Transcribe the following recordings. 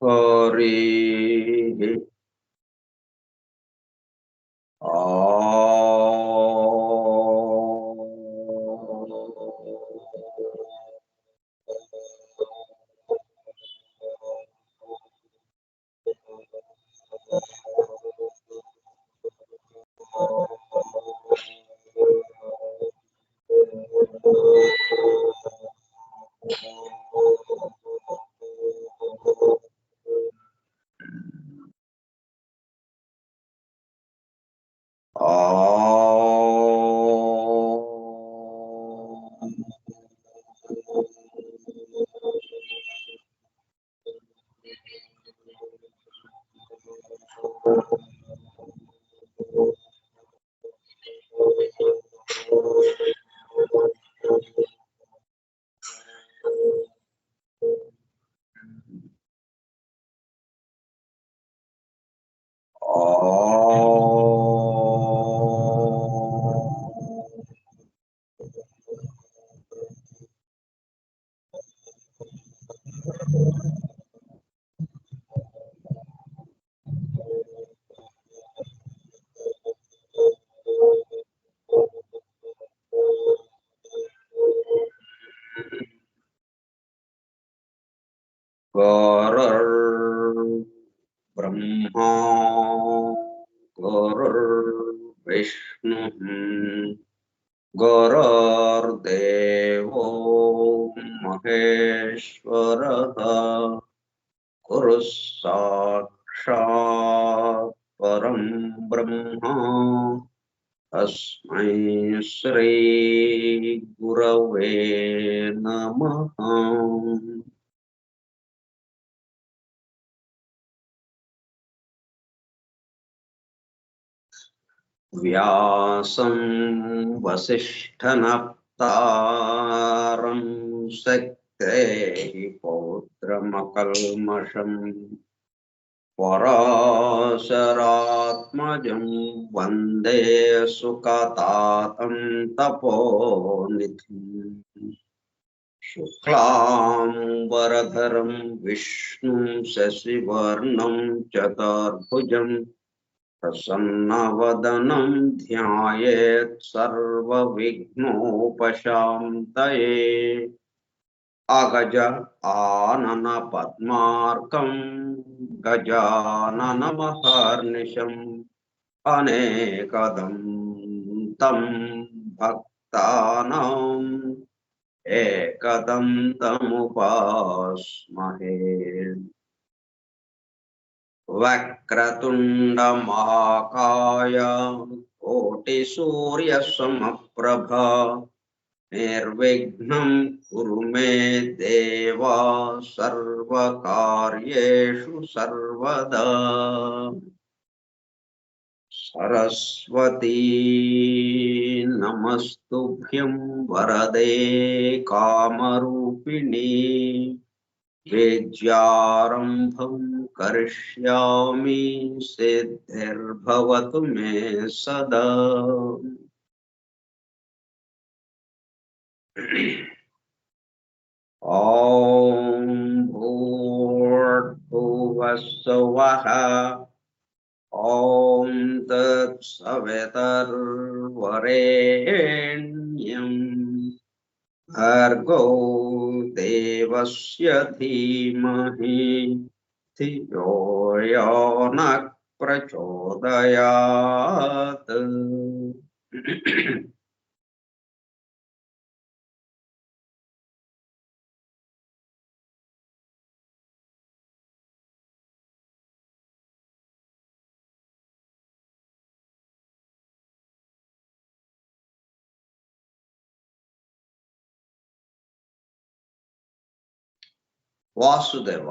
हरिः गुरुर्ब्रह्मा गुरुर्विष्णुः गुरुर्देवो महेश्वरः गुरुः साक्षात् परं ब्रह्म तस्मै श्री गुरवे नमः। व्यासं वसिष्ठनप्तारं शक्तेः पौत्रमकल्मषम् पराशरात्मजं वन्दे सुकतातं तपोनिधिम् शुक्लाम्बरधरं विष्णुं शशिवर्णं चतुर्भुजं प्रसन्नवदनं ध्यायेत् सर्वविघ्नोपशान्तये। अगज आनन पद्मार्कं गजाननमहर्निशम् अनेकदं तं भक्तानाम् एकदन्तमुपास्महे। वक्रतुण्डमहाकाय कोटिसूर्यसमप्रभा निर्विघ्नं कुरु मे देव सर्वकार्येषु सर्वदा। सरस्वती नमस्तुभ्यं वरदे कामरूपिणी विद्यारम्भं करिष्यामि सिद्धिर्भवतु मे सदा। ॐ भूर्भुवस्सुवः ॐ तत्सवितुर्वरेण्यं भर्गो देवस्य धीमहि धियो यो नः प्रचोदयात्। वासुदेव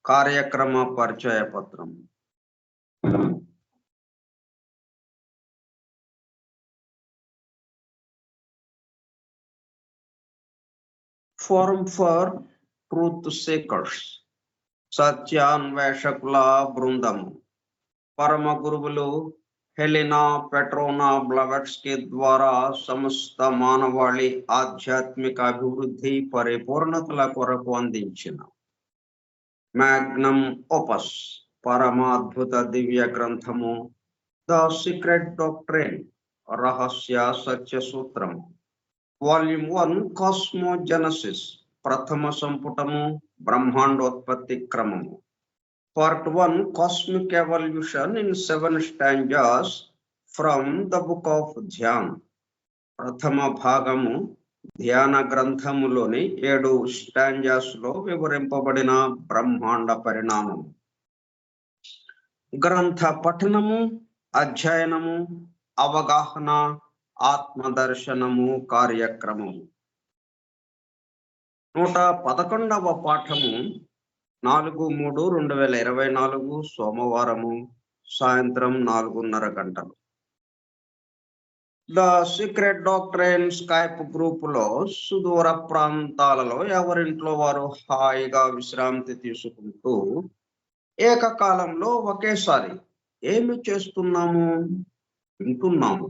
कार्यक्रम परिचय पत्रम। Forum for Truth Seekers సత్యాన్వేషకుల బృందము పరమ గురువులు హెలినా పెట్రోనా బ్లవెట్స్కీ ద్వారా సమస్త మానవాళి ఆధ్యాత్మిక అభివృద్ధి పరిపూర్ణతల కొరకు అందించిన మ్యాగ్నమ్ ఓపస్ పరమాద్భుత దివ్య గ్రంథము ద సీక్రెట్ డాక్ట్రైన్ రహస్య సత్య సూత్రం వాల్యూమ్ 1 కాస్మోజెనసిస్ ప్రథమ సంపుటము బ్రహ్మాండోత్పత్తి క్రమము part 1 cosmic evolution in 7 stanzas from the book of Dhyan ప్రథమ భాగము ధ్యాన గ్రంథములోని 7 స్టాంజాస్ లో వివరింపబడిన బ్రహ్మాండ పరిణామము గ్రంథ పఠనము అధ్యయనము అవగాహన ఆత్మదర్శనము కార్యక్రమము 111వ పాఠము 4/3/2024 సోమవారము సాయంత్రం 4:30 గంటలు. The secret doctrine Skype group లో సుదూర ప్రాంతాలలో ఎవరింట్లో వారు హాయిగా విశ్రాంతి తీసుకుంటూ ఏకకాలంలో ఒకేసారి ఏమి చేస్తున్నాము? వింటున్నాము.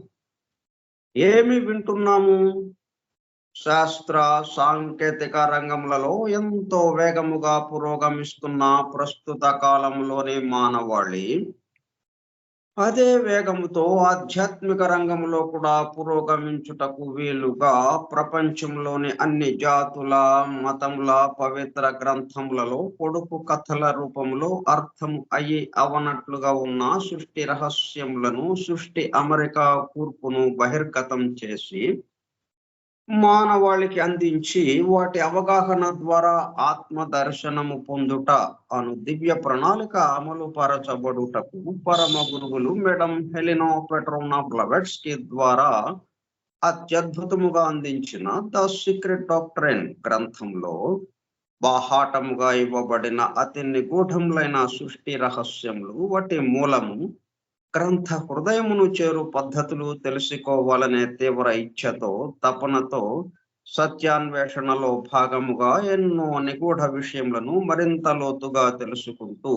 ఏమి వింటున్నాము? శాస్త్ర సాంకేతిక రంగములలో ఎంతో వేగముగా పురోగమిస్తున్న ప్రస్తుత కాలంలోని మానవాళి అదే వేగముతో ఆధ్యాత్మిక రంగంలో కూడా పురోగమించుటకు వీలుగా ప్రపంచంలోని అన్ని జాతుల మతముల పవిత్ర గ్రంథములలో పొడుపు కథల రూపంలో అర్థం అయ్యి అవనట్లుగా ఉన్న సృష్టి రహస్యములను సృష్టి అమెరికా కూర్పును బహిర్గతం చేసి మానవాళికి అందించి వాటి అవగాహన ద్వారా ఆత్మ దర్శనము పొందుట అను దివ్య ప్రణాళిక అమలు పరచబడుటకు పరమ గురువులు మేడం హెలినా పెట్రోనా బ్లవెట్స్కీ ద్వారా అత్యద్భుతముగా అందించిన ద సీక్రెట్ డాక్ట్రైన్ గ్రంథంలో బాహాటముగా ఇవ్వబడిన అతి నిగూఢములైన సృష్టి రహస్యములు వాటి మూలము గ్రంథ హృదయమును చేరు పద్ధతులు తెలుసుకోవాలనే తీవ్ర ఇచ్ఛతో తపనతో సత్యాన్వేషణలో భాగముగా ఎన్నో నిగూఢ విషయములను మరింత లోతుగా తెలుసుకుంటూ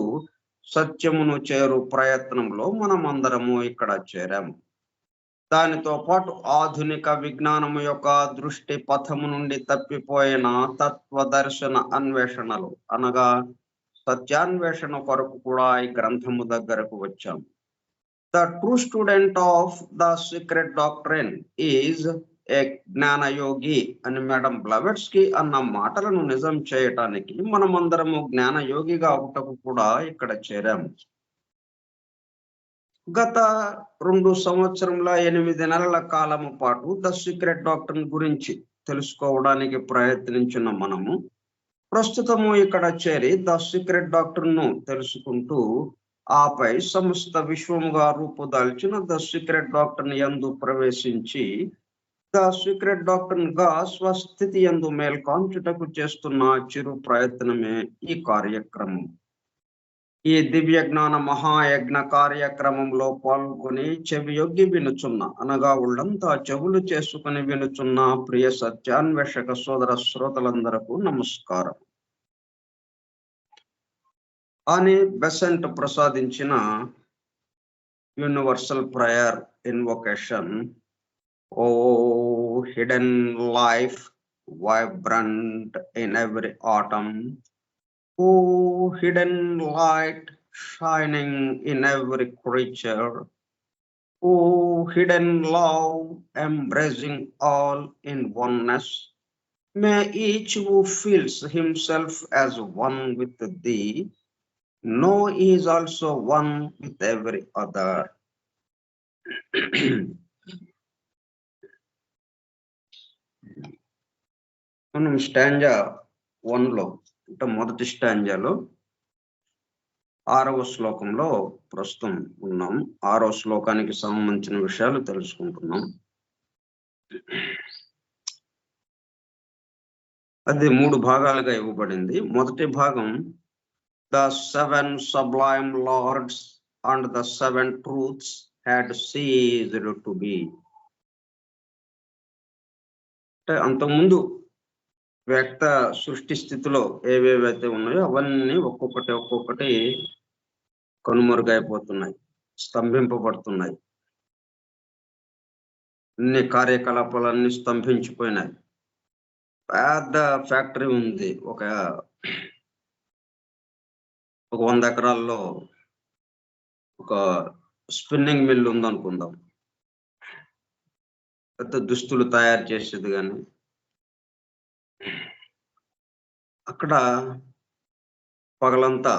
సత్యమును చేరు ప్రయత్నంలో మనమందరము ఇక్కడ చేరాము. దానితో పాటు ఆధునిక విజ్ఞానము యొక్క దృష్టి పథము నుండి తప్పిపోయిన తత్వదర్శన అన్వేషణలు అనగా సత్యాన్వేషణ కొరకు కూడా ఈ గ్రంథము దగ్గరకు వచ్చాము. The true student of the secret doctrine is a జ్ఞాన యోగి అని మేడం బ్లవెట్స్కీ అన్న మాటలను నిజం చేయటానికి మనమందరము జ్ఞాన యోగిగా అవుటకు కూడా ఇక్కడ చేరాము. గత 2 సంవత్సరముల 8 నెలల కాలము పాటు ద సీక్రెట్ డాక్ట్రైన్ గురించి తెలుసుకోవడానికి ప్రయత్నించిన మనము ప్రస్తుతము ఇక్కడ చేరి ద సీక్రెట్ డాక్ట్రైన్ ను తెలుసుకుంటూ ఆపై సమస్త విశ్వముగా రూపుదాల్చిన ద సీక్రెట్ డాక్ట్రైన్ యందు ప్రవేశించి ద సీక్రెట్ డాక్ట్రైన్ గా స్వస్థితి యందు మేల్కాంచుటకు చేస్తున్న చిరు ప్రయత్నమే ఈ కార్యక్రమం. ఈ దివ్య జ్ఞాన మహాయజ్ఞ కార్యక్రమంలో పాల్గొని చెవియొగ్గి వినుచున్న అనగా ఉళ్ళంతా చెవులు చేసుకుని వినుచున్న ప్రియ సత్యాన్వేషక సోదర శ్రోతలందరకు నమస్కారం అని బెసెంట్ ప్రసాదించిన universal prayer invocation. O hidden life vibrant in every atom, O hidden light shining in every creature, O hidden love embracing all in oneness, may each who feels himself as one with thee know he is also one with every other. మనం stanza 1లో అంటే మొదటి స్టాంజాలో 6వ శ్లోకంలో ప్రస్తుతం ఉన్నాం. 6వ శ్లోకానికి సంబంధించిన విషయాలు తెలుసుకుంటున్నాం. అది 3 భాగాలుగా ఇవ్వబడింది. మొదటి భాగం The 7 sublime lords and the 7 truths had ceased to be. అంటే అంతకుముందు వ్యక్త సృష్టి స్థితిలో ఏవేవైతే ఉన్నాయో అవన్నీ ఒక్కొక్కటి కనుమరుగైపోతున్నాయి, స్తంభింపబడుతున్నాయి. అన్ని కార్యకలాపాలన్నీ స్తంభించిపోయినాయి. పెద్ద ఫ్యాక్టరీ ఉంది. ఒక 100 ఎకరాల్లో ఒక స్పిన్నింగ్ మిల్ ఉందనుకుందాం. పెద్ద దుస్తులు తయారు చేసేది కానీ అక్కడ పగలంతా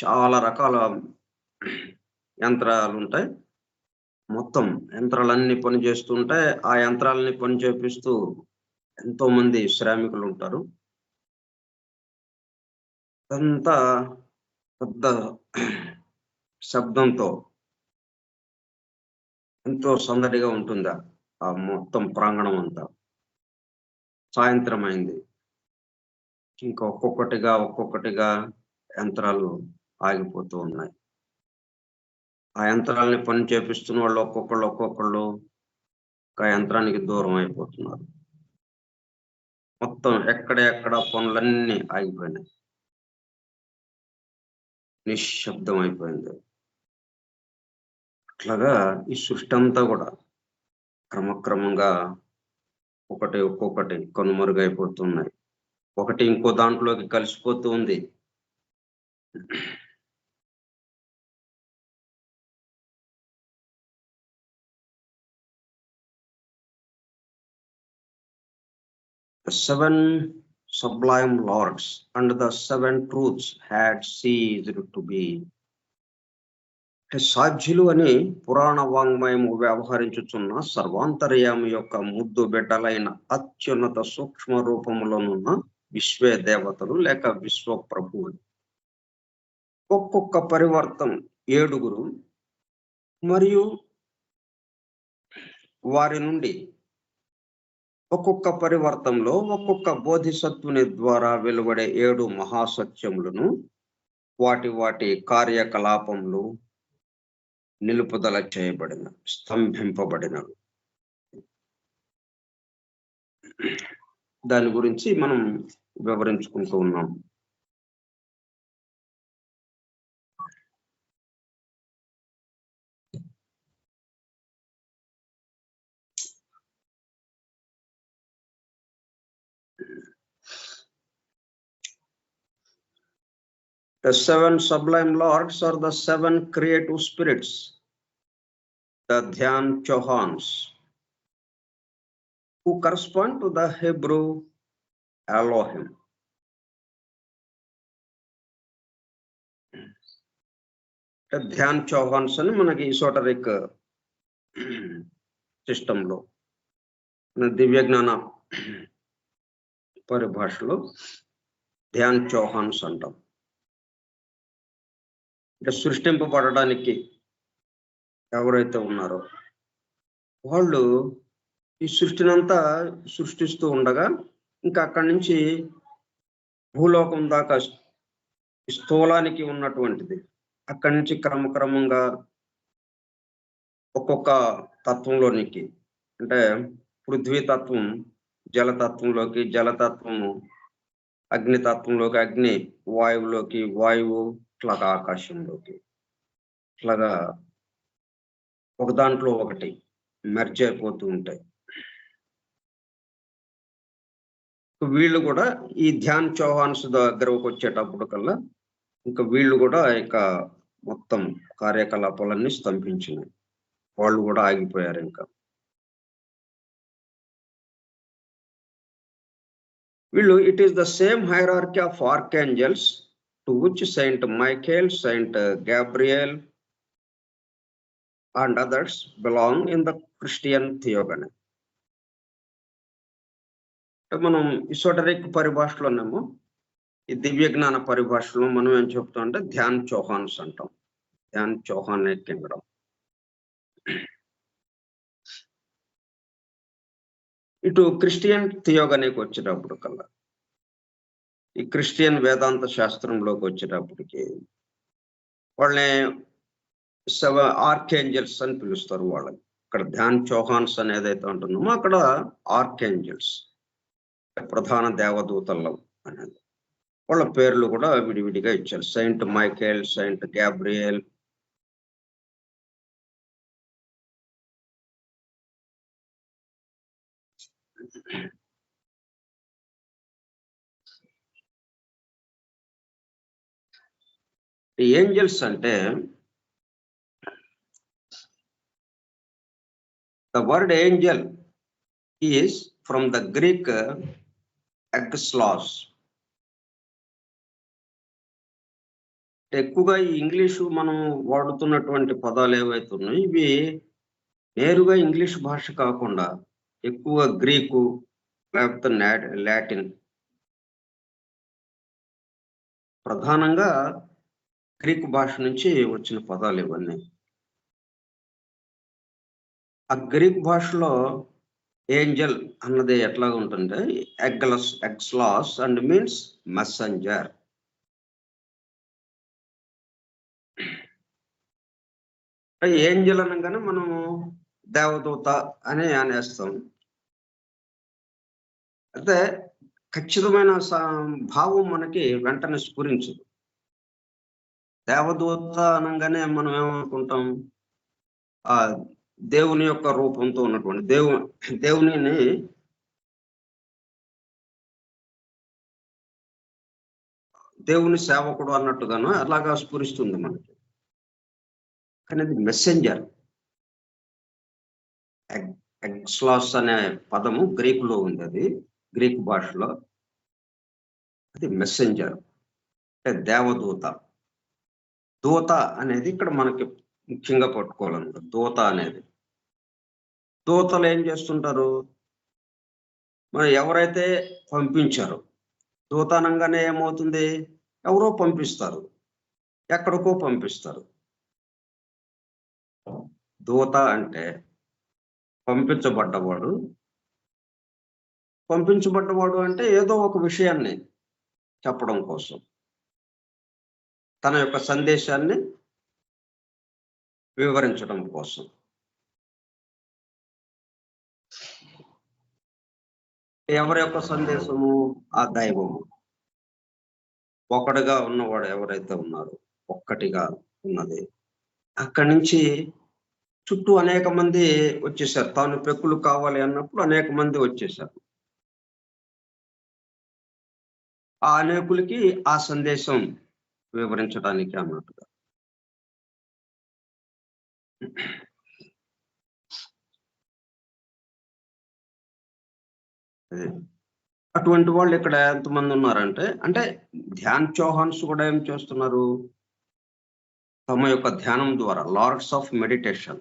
చాలా రకాల యంత్రాలు ఉంటాయి. మొత్తం యంత్రాలన్నీ పని చేస్తుంటే ఆ యంత్రాలని పని చేపిస్తూ ఎంతో మంది శ్రామికులు ఉంటారు. అంతా పెద్ద శబ్దంతో ఎంతో సందడిగా ఉంటుందా ఆ మొత్తం ప్రాంగణం అంతా. సాయంత్రం అయింది. ఇంకా ఒక్కొక్కటిగా యంత్రాలు ఆగిపోతూ ఉన్నాయి. ఆ యంత్రాలని పని చేపిస్తున్న వాళ్ళు ఒక్కొక్కళ్ళు ఒక యంత్రానికి దూరం అయిపోతున్నారు. మొత్తం ఎక్కడ పనులన్నీ ఆగిపోయినాయి. నిశ్శబ్దం అయిపోయింది. అట్లాగా ఈ సృష్టి అంతా కూడా క్రమక్రమంగా ఒక్కొక్కటి కనుమరుగైపోతున్నాయి. ఒకటి ఇంకో దాంట్లోకి కలిసిపోతూ ఉంది. The 7 sublime lords and the 7 truths had ceased to be. సాధ్యులు అని పురాణ వాంగ్మయము వ్యవహరించుచున్న సర్వాంతర్యామి యొక్క ముద్దు బిడ్డలైన అత్యున్నత సూక్ష్మ రూపములోనున్న విశ్వే దేవతలు లేక విశ్వ ప్రభువులు. ఒక్కొక్క పరివర్తన 7 మరియు వారి నుండి ఒక్కొక్క పరివర్తనలో ఒక్కొక్క బోధిసత్వుని ద్వారా వెలువడే 7 మహాసత్యములను వాటి కార్యకలాపములు నిలుపుదల చేయబడిన స్తంభింపబడినవి. దాని గురించి మనం వివరించుకుంటూ ఉన్నాం. The 7 sublime lords are the 7 creative spirits, the Dhyan Chohans, who correspond to the Hebrew Elohim. Dhyan Chauhans అని మనకి ఈసోటరిక్ సిస్టంలో దివ్య జ్ఞాన పరిభాషలో ధ్యాన్ చౌహాన్స్ అంటాం. అంటే సృష్టింపబడడానికి ఎవరైతే ఉన్నారో వాళ్ళు ఈ సృష్టినంతా సృష్టిస్తూ ఉండగా ఇంకా అక్కడి నుంచి భూలోకం దాకా స్థూలానికి ఉన్నటువంటిది అక్కడి నుంచి క్రమక్రమంగా ఒక్కొక్క తత్వంలోనికి అంటే పృథ్వీతత్వం జలతత్వంలోకి, జలతత్వము అగ్నితత్వంలోకి, అగ్ని వాయువులోకి, వాయువు ఇట్లాగా ఆకాశంలోకి, ఇట్లాగా ఒక దాంట్లో ఒకటి మెర్జ్ అయిపోతూ ఉంటాయి. వీళ్ళు కూడా ఈ ధ్యాన్ చౌహాన్స్ దగ్గరకు వచ్చేటప్పుడు కల్లా ఇంకా వీళ్ళు కూడా ఇక మొత్తం కార్యకలాపాలన్నీ స్తంభించినాయి. వాళ్ళు కూడా ఆగిపోయారు. ఇంకా వీళ్ళు it is the same hierarchy of archangels to which Saint Michael, Saint Gabriel and others belong in the Christian theogony. మనం ఇసోటరిక్ పరిభాషలోనేమో ఈ దివ్య జ్ఞాన పరిభాషలో మనం ఏం చెప్తాం అంటే ధ్యాన్ చౌహాన్స్ అంటాం. ధ్యాన్ చౌహాన్ కింగ్డమ్. ఇటు క్రిస్టియన్ థియోగనీకి వచ్చేటప్పుడు కల్లా ఈ క్రిస్టియన్ వేదాంత శాస్త్రంలోకి వచ్చేటప్పటికి వాళ్ళని ఆర్కేంజల్స్ అని పిలుస్తారు. వాళ్ళని ఇక్కడ ధ్యాన్ చౌహాన్స్ అనేది అయితే ఉంటున్నామో అక్కడ ఆర్కేంజల్స్ ప్రధాన దేవదూతల్లో అనేది వాళ్ళ పేర్లు కూడా విడివిడిగా ఇచ్చారు. Saint Michael, Saint Gabriel, angels అంటే the word angel is from the Greek exlos. ఎక్కువగా ఈ ఇంగ్లీషు మనం వాడుతున్నటువంటి పదాలు ఏవైతే ఉన్నాయో ఇవి నేరుగా ఇంగ్లీష్ భాష కాకుండా ఎక్కువ గ్రీకు లేకపోతే లాటిన్, ప్రధానంగా గ్రీకు భాష నుంచి వచ్చిన పదాలు ఇవన్నీ. ఆ గ్రీక్ భాషలో ఏంజల్ అన్నది ఎట్లాగా ఉంటుంది, ఎగ్స్లాస్ అండ్ మీన్స్ మెసెంజర్. ఏంజల్ అనగానే మనము దేవదూత అని అనేస్తాం. అయితే ఖచ్చితమైన భావం మనకి వెంటనే స్ఫురించదు. దేవదూత అనగానే మనం ఏమనుకుంటాం, ఆ దేవుని యొక్క రూపంతో ఉన్నటువంటి దేవుని సేవకుడు అన్నట్టుగాను అలాగా స్ఫురిస్తుంది మనకి. కానీ అది మెసెంజర్. ఎగ్స్లాస్ అనే పదము గ్రీకులో ఉంది, అది గ్రీకు భాషలో. అది మెసెంజర్ అంటే దేవదూత. దూత అనేది ఇక్కడ మనకి ముఖ్యంగా పట్టుకోవాలన్నమాట. దూత అనేది, దూతలు ఏం చేస్తుంటారు, మనం ఎవరైతే పంపించారో, దూత అనగానే ఏమవుతుంది, ఎవరో పంపిస్తారు, ఎక్కడికో పంపిస్తారు. దూత అంటే పంపించబడ్డవాడు. పంపించబడ్డవాడు అంటే ఏదో ఒక విషయాన్ని చెప్పడం కోసం, తన యొక్క సందేశాన్ని వివరించడం కోసం. ఎవరి యొక్క సందేశము, ఆ దైవము. ఒకటిగా ఉన్నవాడు ఎవరైతే ఉన్నారో, ఒక్కటిగా ఉన్నది. అక్కడి నుంచి చుట్టూ అనేక మంది వచ్చేసారు. తాను పెక్కులు కావాలి అన్నప్పుడు అనేక మంది వచ్చేసారు. ఆ అనేకులకి ఆ సందేశం వివరించడానికి అన్నట్టుగా. అటువంటి వాళ్ళు ఇక్కడ ఎంతమంది ఉన్నారంటే, అంటే ధ్యాన్ చౌహాన్స్ కూడా ఏం చేస్తున్నారు, తమ యొక్క ధ్యానం ద్వారా, లార్డ్స్ ఆఫ్ మెడిటేషన్.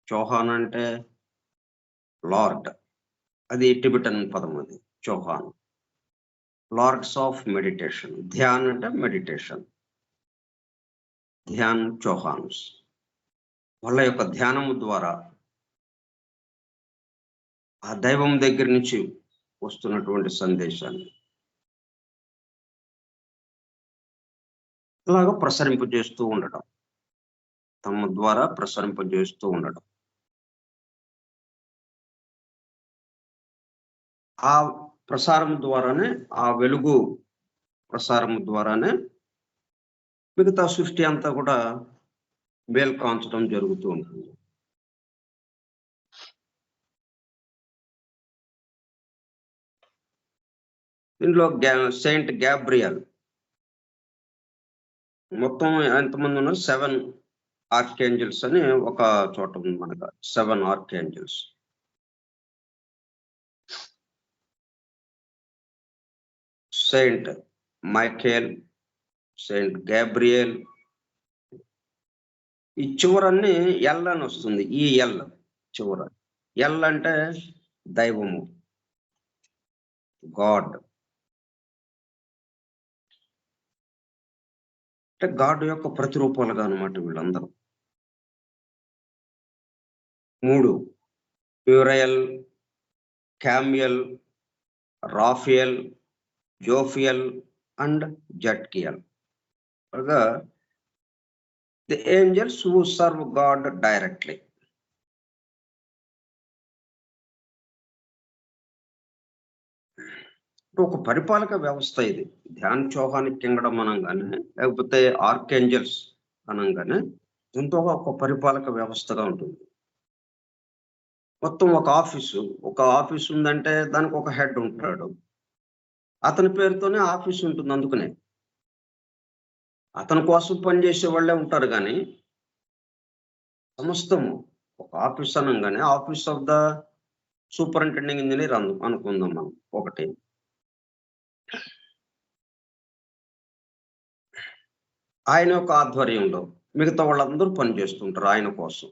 చౌహాన్ అంటే లార్డ్, అది టిబెటన్ పదం, అది Chohan. Lords of meditation. Dhyan అంటే మెడిటేషన్. ధ్యాన్ చౌహాన్స్ వాళ్ళ యొక్క ధ్యానము ద్వారా ఆ దైవం దగ్గర నుంచి వస్తున్నటువంటి సందేశాన్ని ఇలాగా ప్రసరింపజేస్తూ ఉండడం, తమ ద్వారా ప్రసరింపజేస్తూ ఉండడం. ఆ ప్రసారం ద్వారానే, ఆ వెలుగు ప్రసారం ద్వారానే మిగతా సృష్టి అంతా కూడా మేల్కాంచడం జరుగుతూ ఉంటుంది. దీంట్లో సెయింట్ గ్యాబ్రియల్, మొత్తం ఎంతమంది ఉన్నారు, 7 ఆర్కేంజల్స్ అని ఒక చోట ఉంది మనకు. 7 archangels. Saint Michael, Saint Gabriel. ఈ చివరన్ని ఎల్ అని వస్తుంది. ఈ ఎల్ చివర, ఎల్ అంటే దైవము, గాడ్. అంటే గాడ్ యొక్క ప్రతిరూపాలుగా అనమాట వీళ్ళందరూ. 3: Puriel, Camael, Raphael, Jophiel and Zadkiel. The angels who serve God directly. ఒక పరిపాలక వ్యవస్థ ఇది. ధ్యాన్ చౌహాన్ కింగ్డమ్ అనగానే, లేకపోతే ఆర్కేంజల్స్ అనగానే ఎంతో ఒక పరిపాలక వ్యవస్థగా ఉంటుంది. మొత్తం ఒక ఆఫీసు ఉందంటే దానికి ఒక హెడ్ ఉంటాడు, అతని పేరుతోనే ఆఫీస్ ఉంటుంది. అందుకనే అతని కోసం పనిచేసే వాళ్ళే ఉంటారు కానీ సమస్తము ఒక ఆఫీస్ అనగానే office of the superintending engineer అనుకుందాం మనం. ఒకటి ఆయన యొక్క ఆధ్వర్యంలో మిగతా వాళ్ళందరూ పనిచేస్తుంటారు ఆయన కోసం.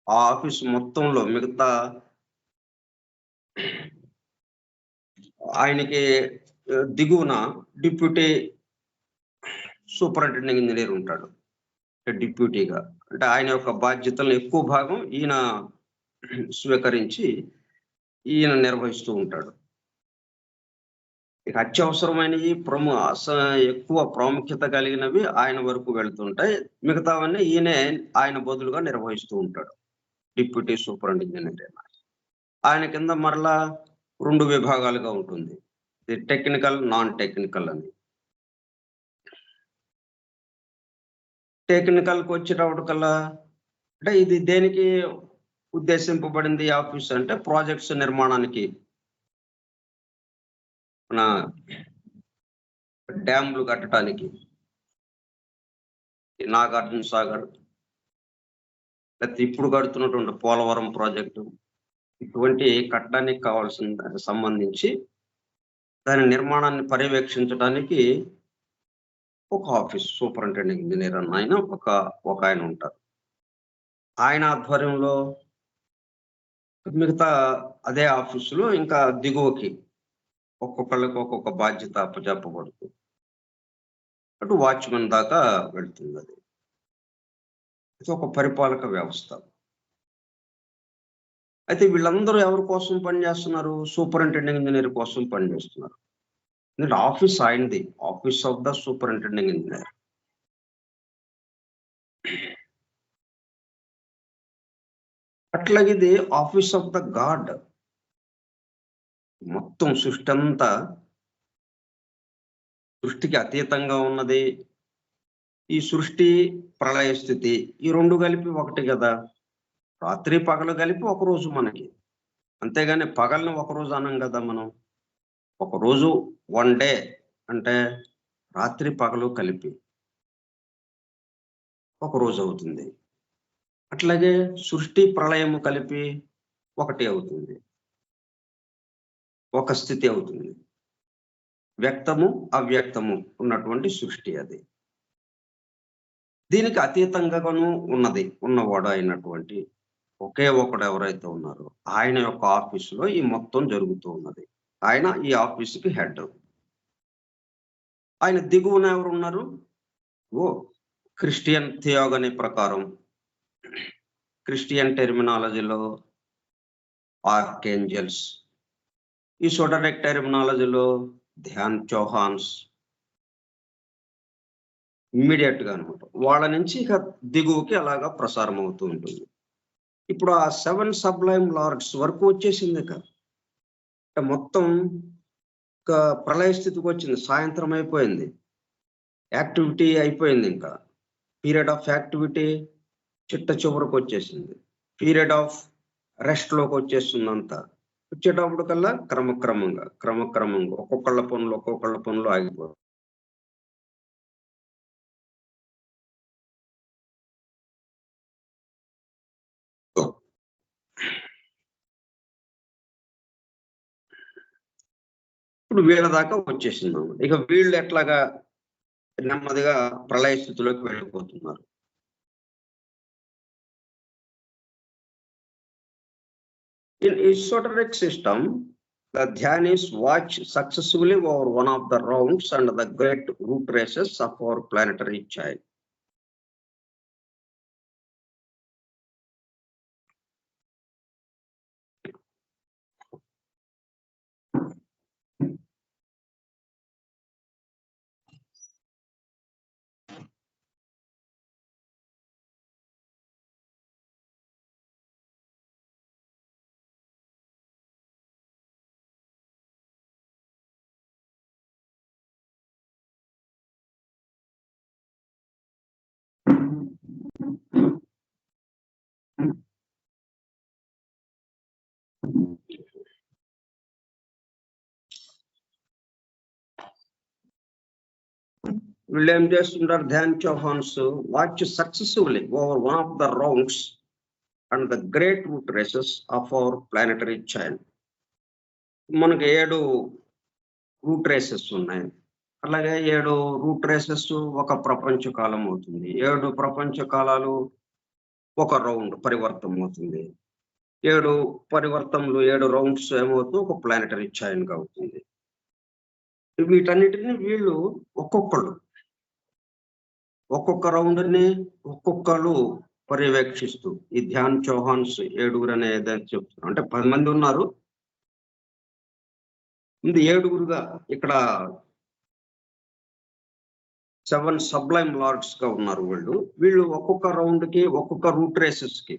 ఆ ఆఫీస్ మొత్తంలో మిగతా ఆయనకి దిగువన డిప్యూటీ సూపరింటెండింగ్ ఇంజనీర్ ఉంటాడు డిప్యూటీగా. అంటే ఆయన యొక్క బాధ్యతలను ఎక్కువ భాగం ఈయన స్వీకరించి ఈయన నిర్వహిస్తూ ఉంటాడు. ఇక అత్యవసరమైనవి ఎక్కువ ప్రాముఖ్యత కలిగినవి ఆయన వరకు వెళ్తుంటాయి. మిగతావన్నీ ఈయనే ఆయన బదులుగా నిర్వహిస్తూ ఉంటాడు డిప్యూటీ సూపరింటెండెంట్. ఆయన కింద మరలా 2 విభాగాలుగా ఉంటుంది, టెక్నికల్, నాన్ టెక్నికల్ అని. టెక్నికల్కి వచ్చేటప్పటికల్లా అంటే ఇది దేనికి ఉద్దేశింపబడింది ఆఫీస్ అంటే ప్రాజెక్ట్స్ నిర్మాణానికి. మన డ్యామ్లు కట్టడానికి, నాగార్జున సాగర్, లేకపోతే ఇప్పుడు కడుతున్నటువంటి పోలవరం ప్రాజెక్టు, ఇటువంటి కట్టడానికి కావాల్సిన దానికి సంబంధించి దాని నిర్మాణాన్ని పర్యవేక్షించడానికి ఒక ఆఫీస్ సూపరింటెండింగ్ ఇంజనీర్ అన్న ఆయన ఒక ఆయన ఉంటారు. ఆయన ఆధ్వర్యంలో మిగతా అదే ఆఫీసులో ఇంకా దిగువకి ఒక్కొక్కళ్ళకి ఒక్కొక్క బాధ్యత అప్పచెప్పబడుతుంది. అటు వాచ్మెన్ దాకా వెళ్తుంది. అది ఒక పరిపాలక వ్యవస్థ. అయితే వీళ్ళందరూ ఎవరి కోసం పనిచేస్తున్నారు? సూపరింటెండింగ్ ఇంజనీర్ కోసం పనిచేస్తున్నారు. ఎందుకంటే ఆఫీస్ ఆయనది, office of the superintending engineer. అట్లాగే ఇది ఆఫీస్ ఆఫ్ ద గాడ్. మొత్తం సృష్టి అంతా సృష్టికి అతీతంగా ఉన్నది. ఈ సృష్టి ప్రళయ స్థితి ఈ 2 కలిపి ఒకటి కదా. రాత్రి పగలు కలిపి ఒక రోజు మనకి. అంతేగాని పగల్ని ఒకరోజు అనం కదా మనం. ఒకరోజు 1 డే అంటే రాత్రి పగలు కలిపి ఒక రోజు అవుతుంది. అట్లాగే సృష్టి ప్రళయము కలిపి ఒకటి అవుతుంది, ఒక స్థితి అవుతుంది. వ్యక్తము అవ్యక్తము ఉన్నటువంటి సృష్టి అది. దీనికి అతీతంగాను ఉన్నవాడు అయినటువంటి ఒకే ఒకడు ఎవరైతే ఉన్నారో ఆయన యొక్క ఆఫీసులో ఈ మొత్తం జరుగుతూ ఉన్నది. ఆయన ఈ ఆఫీసుకి హెడ్. ఆయన దిగువన ఎవరు ఉన్నారు? క్రిస్టియన్ థియోగనీ ప్రకారం, క్రిస్టియన్ టెర్మినాలజీలో ఆర్కేంజల్స్, ఈ సోటరిక్ టెర్మినాలజీలో ధ్యాన్ చౌహాన్స్, ఇమ్మీడియట్ గా అనమాట. వాళ్ళ నుంచి ఇక దిగువకి అలాగా ప్రసారం అవుతూ ఉంటుంది. ఇప్పుడు ఆ 7 సబ్లైమ్ లార్డ్స్ వరకు వచ్చేసింది. ఇక మొత్తం ప్రళయ స్థితికి వచ్చింది. సాయంత్రం అయిపోయింది, యాక్టివిటీ అయిపోయింది. ఇంకా పీరియడ్ ఆఫ్ యాక్టివిటీ చిట్ట చివరికి వచ్చేసింది. పీరియడ్ ఆఫ్ రెస్ట్ లోకి వచ్చేస్తుంది. అంతా వచ్చేటప్పుడు కల్లా క్రమక్రమంగా ఒక్కొక్కళ్ళ పనులు ఆగిపోతాయి. ఇప్పుడు వీళ్ళ దాకా వచ్చేసింది. ఇక వీళ్ళు ఎట్లాగా నెమ్మదిగా ప్రళయ స్థితిలోకి వెళ్ళిపోతున్నారు. In esoteric system, the Dhyanis watch successfully over one of the rounds and the great root races of our planetary child. వీళ్ళు ఏం చేస్తుంటారు, Dhyan Chohans watch successively over one of the rounds and the great root races of our planetary chain. మనకి 7 route races ఉన్నాయి. అలాగే 7 route races ఒక ప్రపంచ కాలం అవుతుంది. 7 ప్రపంచ కాలాలు ఒక రౌండ్ పరివర్తనం అవుతుంది. 7 పరివర్తనలు 7 రౌండ్స్ ఏమవుతుంది, ఒక ప్లానెటరీ చైన్ గా అవుతుంది. వీటన్నిటిని వీళ్ళు ఒక్కొక్క రౌండ్ ని ఒక్కొక్కరు పర్యవేక్షిస్తూ, ఈ ధ్యాన్ చౌహాన్స్ 7 అనే ఏదైతే చెప్తున్నారు, అంటే 10 మంది ఉన్నారు, ముందు 7గా ఇక్కడ 7 సబ్లైమ్ లార్డ్స్ గా ఉన్నారు. వీళ్ళు ఒక్కొక్క రౌండ్ కి ఒక్కొక్క రూట్ రేసెస్ కి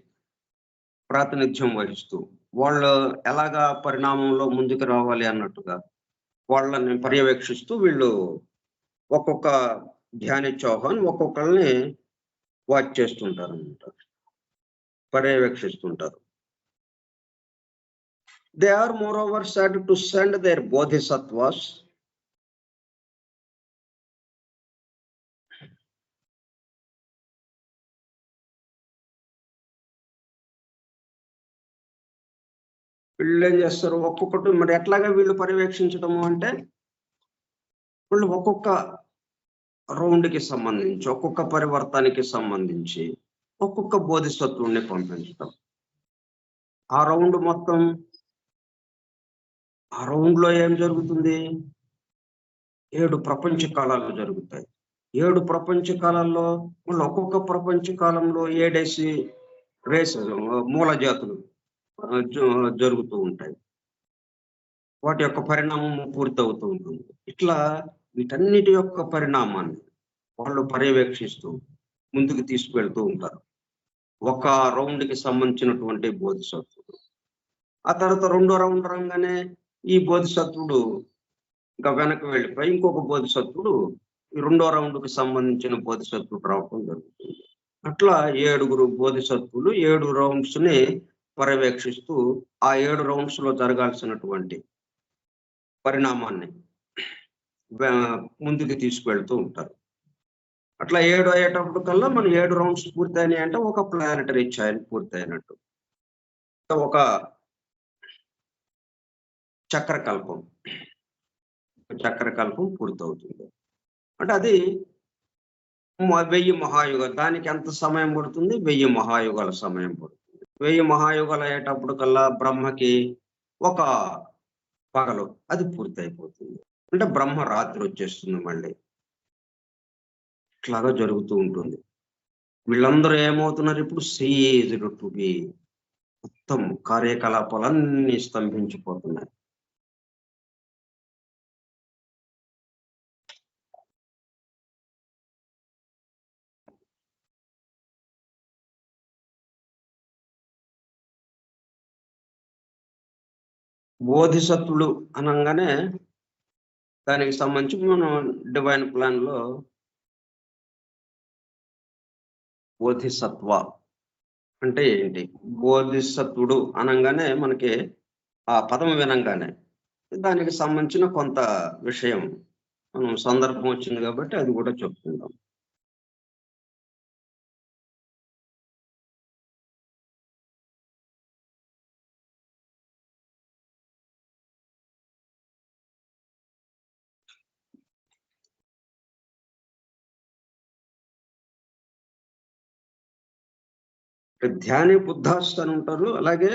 ప్రాతినిధ్యం వహిస్తూ వాళ్ళు ఎలాగా పరిణామంలో ముందుకు రావాలి అన్నట్టుగా వాళ్ళని పర్యవేక్షిస్తూ వీళ్ళు ఒక్కొక్క ధ్యాని చౌహాన్ ఒక్కొక్కరిని వాచ్ చేస్తుంటారు అన్నమాట, పర్యవేక్షిస్తుంటారు. They are moreover said to send their bodhisattvas వీళ్ళు ఏం చేస్తారు, ఒక్కొక్కటి మరి ఎట్లాగా వీళ్ళు పర్యవేక్షించడము అంటే, వీళ్ళు ఒక్కొక్క రౌండ్కి సంబంధించి ఒక్కొక్క పరివర్తనకి సంబంధించి ఒక్కొక్క బోధిసత్వుడిని పంపించడం. ఆ రౌండ్ మొత్తం, ఆ రౌండ్ లో ఏం జరుగుతుంది, 7 ప్రపంచ కాలాలు జరుగుతాయి. 7 ప్రపంచ కాలాల్లో వాళ్ళు ఒక్కొక్క ప్రపంచ కాలంలో 7 రేసెస్ మూల జాతులు జరుగుతూ ఉంటాయి. వాటి యొక్క పరిణామం పూర్తవుతూ ఉంటుంది. ఇట్లా వీటన్నిటి యొక్క పరిణామాన్ని వాళ్ళు పర్యవేక్షిస్తూ ముందుకు తీసుకువెళ్తూ ఉంటారు. ఒక రౌండ్కి సంబంధించినటువంటి బోధిసత్వుడు. ఆ తర్వాత 2వ రౌండ్ రాగానే ఈ బోధిసత్వుడు ఇంకా వెనక్కి వెళ్ళిపోయి ఇంకొక బోధిసత్వుడు ఈ 2వ రౌండ్కి సంబంధించిన బోధిసత్వుడు రావడం జరుగుతుంది. అట్లా 7 బోధిసత్వులు 7 రౌండ్స్ ని పర్యవేక్షిస్తూ ఆ 7 రౌండ్స్ లో జరగాల్సినటువంటి పరిణామాన్ని ముందుకు తీసుకువెళ్తూ ఉంటారు. అట్లా 7 అయ్యేటప్పుడు కల్లా మన 7 రౌండ్స్ పూర్తయినాయి అంటే ఒక ప్లానెటరీ చైన్ పూర్తయినట్టు, ఒక చక్రకల్పం పూర్తవుతుంది. అంటే అది 1000 మహాయుగాలు. దానికి ఎంత సమయం పడుతుంది, 1000 మహాయుగాల సమయం పడుతుంది. 1000 మహాయుగాలు అయ్యేటప్పుడు కల్లా బ్రహ్మకి ఒక పగలు అది పూర్తయిపోతుంది. అంటే బ్రహ్మ రాత్రి వచ్చేస్తుంది మళ్ళీ. ఇట్లాగా జరుగుతూ ఉంటుంది. వీళ్ళందరూ ఏమవుతున్నారు ఇప్పుడు, సీజ్డ్ టు బి, మొత్తం కార్యకలాపాలన్నీ స్తంభించిపోతున్నాయి. బోధిసత్వుడు అనగానే దానికి సంబంధించి మనం డివైన్ ప్లాన్ లో బోధిసత్వ అంటే ఏంటి, బోధిసత్వుడు అనగానే మనకి ఆ పదం వినంగానే దానికి సంబంధించిన కొంత విషయం మనం సందర్భం వచ్చింది కాబట్టి అది కూడా చెప్తుందాం. ధ్యాని బుద్ధాస్ అని ఉంటారు, అలాగే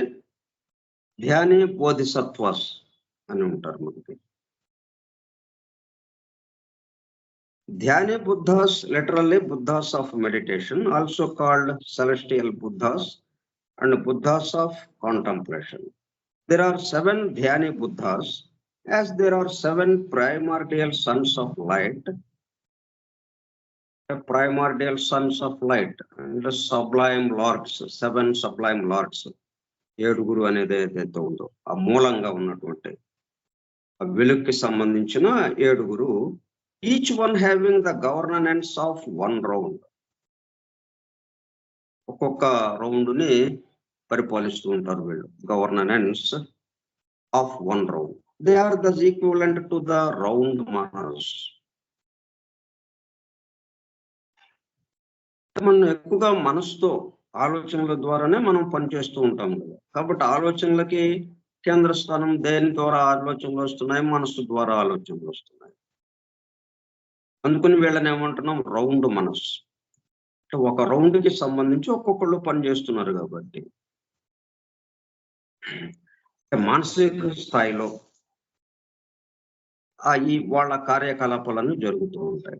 ధ్యాని బోధిసత్వాస్ అని ఉంటారు. మనకి Dhyani Buddha's, literally Buddhas of meditation, also called celestial Buddhas and Buddhas of contemplation. There are 7 Dhyani Buddhas, as there are 7 primordial sons of light, primordial sons of light and sublime lords, 7 sublime lords. 7 అనేది ఏదైతే ఉందో ఆ మూలంగా ఉన్నటువంటి ఆ వెలుగుకి సంబంధించిన 7, each one having the governance of 1 round. ఒక్కొక్క రౌండ్ ని పరిపాలిస్తూ ఉంటారు వీళ్ళు, governance of 1 round. They are the equivalent to the round masters. మనం ఎక్కువగా మనసుతో ఆలోచనల ద్వారానే మనం పనిచేస్తూ ఉంటాం కదా. కాబట్టి ఆలోచనలకి కేంద్ర స్థానం దేని ద్వారా ఆలోచనలు వస్తున్నాయి? మనసు ద్వారా ఆలోచనలు వస్తున్నాయి. అందుకని వీళ్ళని ఏమంటున్నాం? రౌండ్ మనస్సు. అంటే ఒక రౌండ్‌కి సంబంధించి ఒక్కొక్కళ్ళు పనిచేస్తున్నారు కాబట్టి మానసిక స్థాయిలో ఈ వాళ్ళ కార్యకలాపాలన్నీ జరుగుతూ ఉంటాయి.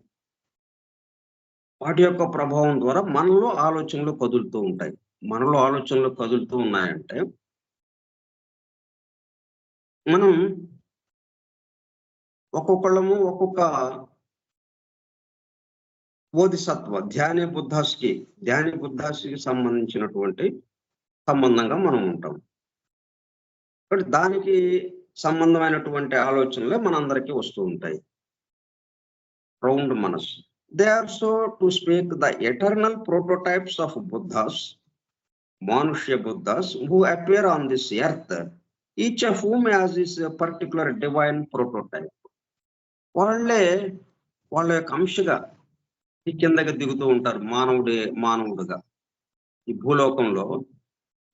వాటి యొక్క ప్రభావం ద్వారా మనలో ఆలోచనలు కదులుతూ ఉంటాయి. మనలో ఆలోచనలు కదులుతూ ఉన్నాయంటే మనం ఒక్కొక్కళ్ళము ఒక్కొక్క బోధిసత్వ ధ్యాని బుద్ధాస్కి సంబంధించినటువంటి సంబంధంగా మనం ఉంటాం. కాబట్టి దానికి సంబంధమైనటువంటి ఆలోచనలే మనందరికీ వస్తూ ఉంటాయి. రౌండ్ మనస్సు. They are so to speak the eternal prototypes of Buddhas, Manushya Buddhas, who appear on this earth, each of whom has his particular divine prototype. వాళ్ళ యొక్క అంశగా ఈ కిందకి దిగుతూ ఉంటారు మానవుడుగా. ఈ భూలోకంలో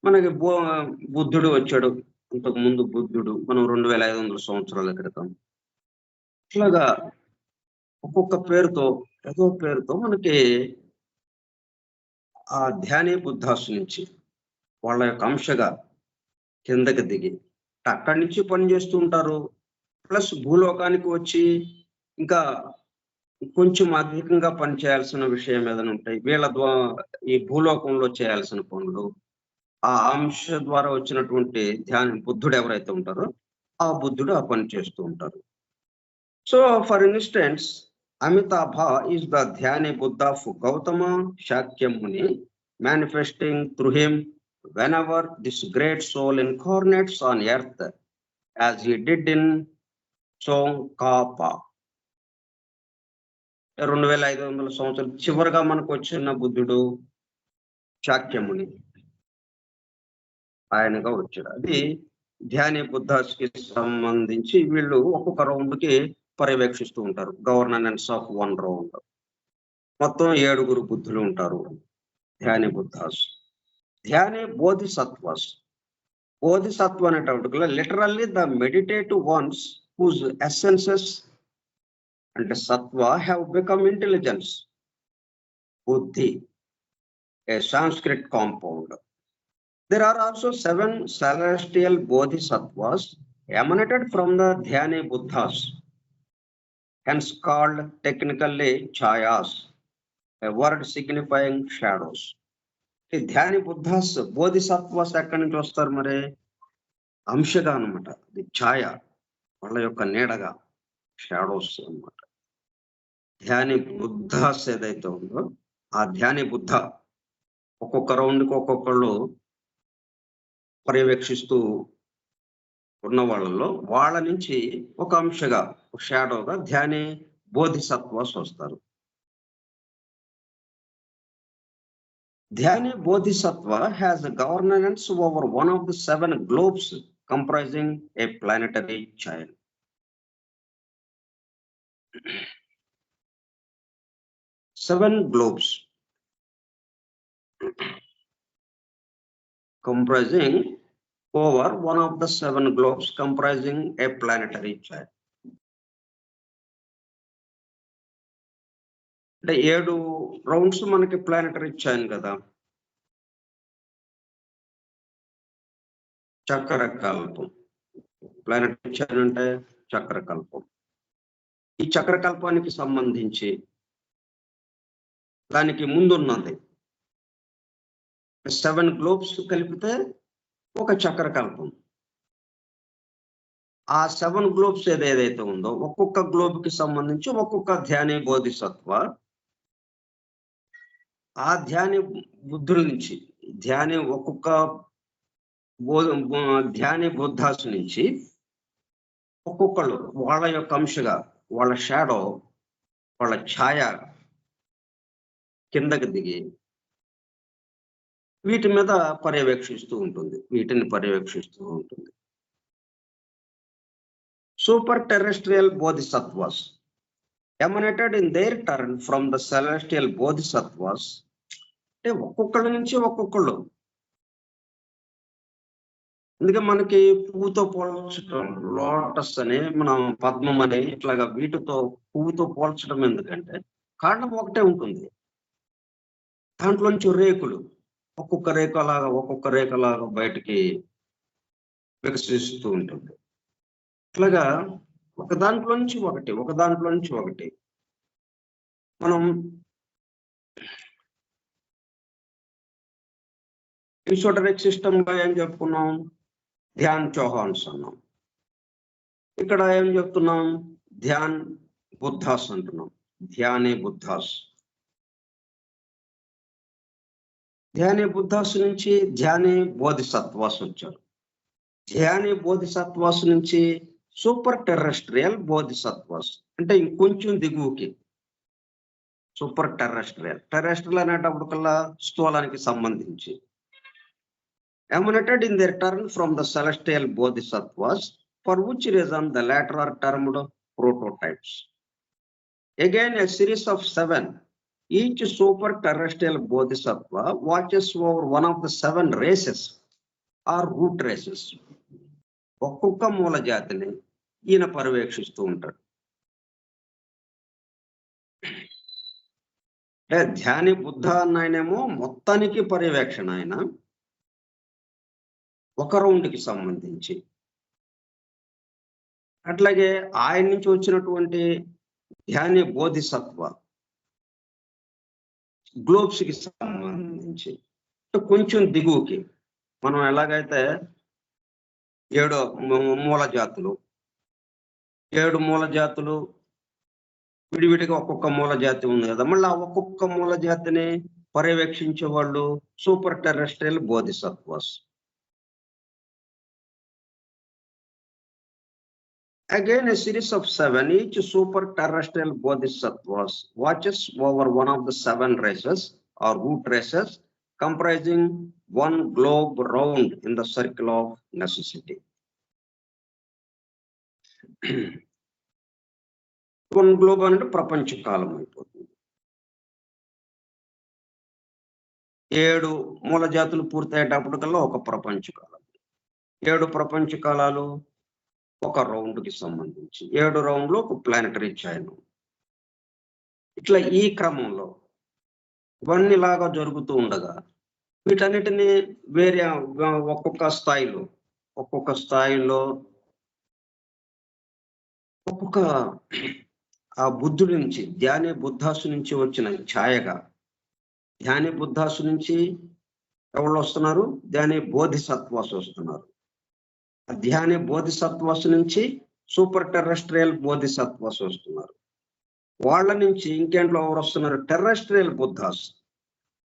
మనకి బుద్ధుడు వచ్చాడు. ఇంతకు ముందు బుద్ధుడు మనం 2500 సంవత్సరాల క్రితం. ఇట్లాగా ఒక్కొక్క పేరుతో ఏదో పేరుతో మనకి ఆ ధ్యాని బుద్ధాస్ నుంచి వాళ్ళ యొక్క అంశగా కిందకి దిగి అక్కడి నుంచి పనిచేస్తూ ఉంటారు. ప్లస్ భూలోకానికి వచ్చి ఇంకా కొంచెం అధికంగా పనిచేయాల్సిన విషయం ఏదైనా ఉంటాయి. వీళ్ళ ద్వారా ఈ భూలోకంలో చేయాల్సిన పనులు ఆ అంశ ద్వారా వచ్చినటువంటి బుద్ధుడు ఎవరైతే ఉంటారో ఆ బుద్ధుడు ఆ పని చేస్తూ ఉంటారు. So for instance Amitabha is the Dhyani Buddha of Gautama Shakyamuni, manifesting through him whenever this great soul incarnates on earth, as he did in Tsongkhapa. 2500 సంవత్సరాలు చివరిగా మనకు వచ్చిన బుద్ధుడు శాక్యముని ఆయనగా వచ్చాడు. అది ధ్యాని బుద్ధాస్కి సంబంధించి వీళ్ళు ఒక్కొక్క రౌండ్కి పర్యవేక్షిస్తూ ఉంటారు. Governance of 1 round. మొత్తం 7 బుద్ధులు ఉంటారు. ధ్యాని బుద్ధాస్. ధ్యాని బోధిసత్వాస్. బోధిసత్వ అనేటప్పటికల్లా literally the meditative ones whose essences అంటే sattva have become intelligence. Buddhi a Sanskrit compound. There are also 7 celestial bodhisattvas emanated from the Dhyani Buddhas, hence called technically chayas, a word signifying shadows. ఈ ధ్యాని బుద్ధాస్ బోధిసత్వాస్ ఎక్కడి నుంచి వస్తారు? మరి అంశగా అనమాట. అది ఛాయ, వాళ్ళ యొక్క నీడగా, షాడోస్ అనమాట. ధ్యాని బుద్ధాస్ ఏదైతే ఉందో ఆ ధ్యాని బుద్ధ ఒక్కొక్క రౌండ్కి ఒక్కొక్కళ్ళు పర్యవేక్షిస్తూ ఉన్న వాళ్ళ నుంచి ఒక అంశగా షాడోగా ధ్యాని బోధిసత్వాస్ వస్తారు. Dhyani Bodhisattva has governance over one of the 7 globes comprising a planetary chain. Seven globes comprising over one of the 7 globes comprising a planetary chain. అంటే 7 రౌండ్స్ మనకి ప్లానెటరీ చైన్ కదా. చక్రకల్పం. ప్లానెటరీ చైన్ అంటే చక్రకల్పం. ఈ చక్రకల్పానికి సంబంధించి దానికి ముందున్నది 7 గ్లోబ్స్ కలిపితే ఒక చక్రకల్పం. ఆ 7 గ్లోబ్స్ ఏదైతే ఉందో ఒక్కొక్క గ్లోబ్ కి సంబంధించి ఒక్కొక్క ధ్యాని బోధిసత్వ ఆ ధ్యాని బుద్ధుల నుంచి ఒక్కొక్క ధ్యాని బుద్ధాస్ నుంచి ఒక్కొక్కళ్ళు వాళ్ళ యొక్క అంశగా వాళ్ళ షాడో వాళ్ళ ఛాయ కిందకి దిగి వీటిని పర్యవేక్షిస్తూ ఉంటుంది. Super terrestrial bodhisattvas emanated in their turn from the celestial bodhisattvas అంటే ఒక్కొక్కళ్ళ నుంచి ఒక్కొక్కళ్ళు. అందుకే మనకి పువ్వుతో పోల్చడం లోటస్ అని, మనం పద్మం అని ఇట్లాగా వీటితో పువ్వుతో పోల్చడం ఎందుకంటే కాండం ఒకటే ఉంటుంది. దాంట్లోంచి రేకులు ఒక్కొక్క రేఖలాగా బయటికి వికసిస్తూ ఉంటుంది. ఇట్లాగా ఒక దాంట్లో నుంచి ఒకటి మనం ఈసోటరిక్ సిస్టమ్ లో ఏం చెప్పుకున్నాం? ధ్యాన్ చౌహాన్స్ అన్నాం. ఇక్కడ ఏం చెప్తున్నాం? ధ్యాన్ బుద్ధాస్ అంటున్నాం. ధ్యానే బుద్ధాస్. ధ్యానే బుద్ధాస్ నుంచి ధ్యానే బోధిసత్వాస్ వచ్చారు. ధ్యానే బోధిసత్వాస్ నుంచి సూపర్ టెర్రెస్ట్రియల్ బోధిసత్వాస్, అంటే ఇంకొంచెం దిగువకి సూపర్ టెర్రెస్ట్రియల్ అనేటప్పటికల్లా స్థూలానికి సంబంధించి. emanated in their turn from the celestial bodhisattvas, for which reason the latter are termed prototypes. Again, a series of 7, each super terrestrial bodhisattva watches over one of the 7 races or root races. ఒక్కొక్క మూల జాతిని ఈయన పర్యవేక్షిస్తూ ఉంటాడు. ధ్యాని బుద్ధ అన్నాయనేమో మొత్తానికి పర్యవేక్షణ, ఆయన ఒక రౌండ్కి సంబంధించి. అట్లాగే ఆయన నుంచి వచ్చినటువంటి ధ్యాని బోధిసత్వ గ్లోబ్స్ కి సంబంధించి కొంచెం దిగువకి, మనం ఎలాగైతే 7 మూల జాతులు విడివిడిగా ఒక్కొక్క మూల జాతి ఉంది కదా, మళ్ళీ ఆ ఒక్కొక్క మూల జాతిని పర్యవేక్షించే వాళ్ళు super టెర్రెస్ట్రియల్ bodhisattvas. Again, a series of 7, each super terrestrial bodhisattvas watches over one of the 7 races or root races, comprising one globe round in the circle of necessity. One globe అంటే ప్రపంచ కాలం అయిపోతుంది. 7 మూల జాతులు పూర్తయ్యేటప్పటికల్లా ఒక ప్రపంచ కాలం. 7 ప్రపంచ కాలాలు ఒక రౌండ్కి సంబంధించి, 7 రౌండ్లు ఒక ప్లానటరీ చైన్. ఇట్లా ఈ క్రమంలో ఇవన్నీ లాగా జరుగుతూ ఉండగా వీటన్నిటిని వేరే ఒక్కొక్క స్థాయిలో ఒక్కొక్క ఆ బుద్ధుడి నుంచి, ధ్యానే బుద్ధాసు నుంచి వచ్చిన ఛాయగా, ధ్యానే బుద్ధాసు నుంచి ఎవరు వస్తున్నారు? ధ్యానే బోధిసత్వాస్ వస్తున్నారు. ధ్యానే బోధిసత్వాస్ నుంచి సూపర్ టెర్రెస్ట్రియల్ బోధిసత్వాస్ వస్తున్నారు. వాళ్ళ నుంచి ఇంకేంట్లో ఎవరు వస్తున్నారు? టెర్రెస్ట్రియల్ Buddha's,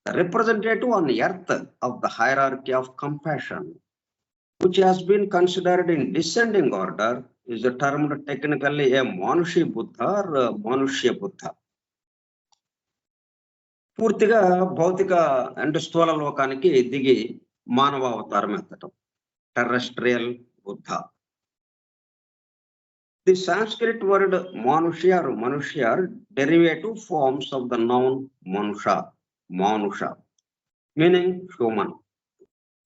representative on earth of the hierarchy of compassion, which has been considered in descending order, is termed technically a Manushi Buddha or Manushya Buddha. పూర్తిగా భౌతిక అంటే స్థూల లోకానికి దిగి మానవ అవతారం ఎత్తటం, టెర్రెస్ట్రియల్ Buddha. The Sanskrit word Manusha or Manushya are derivative forms of the noun Manusha, meaning human.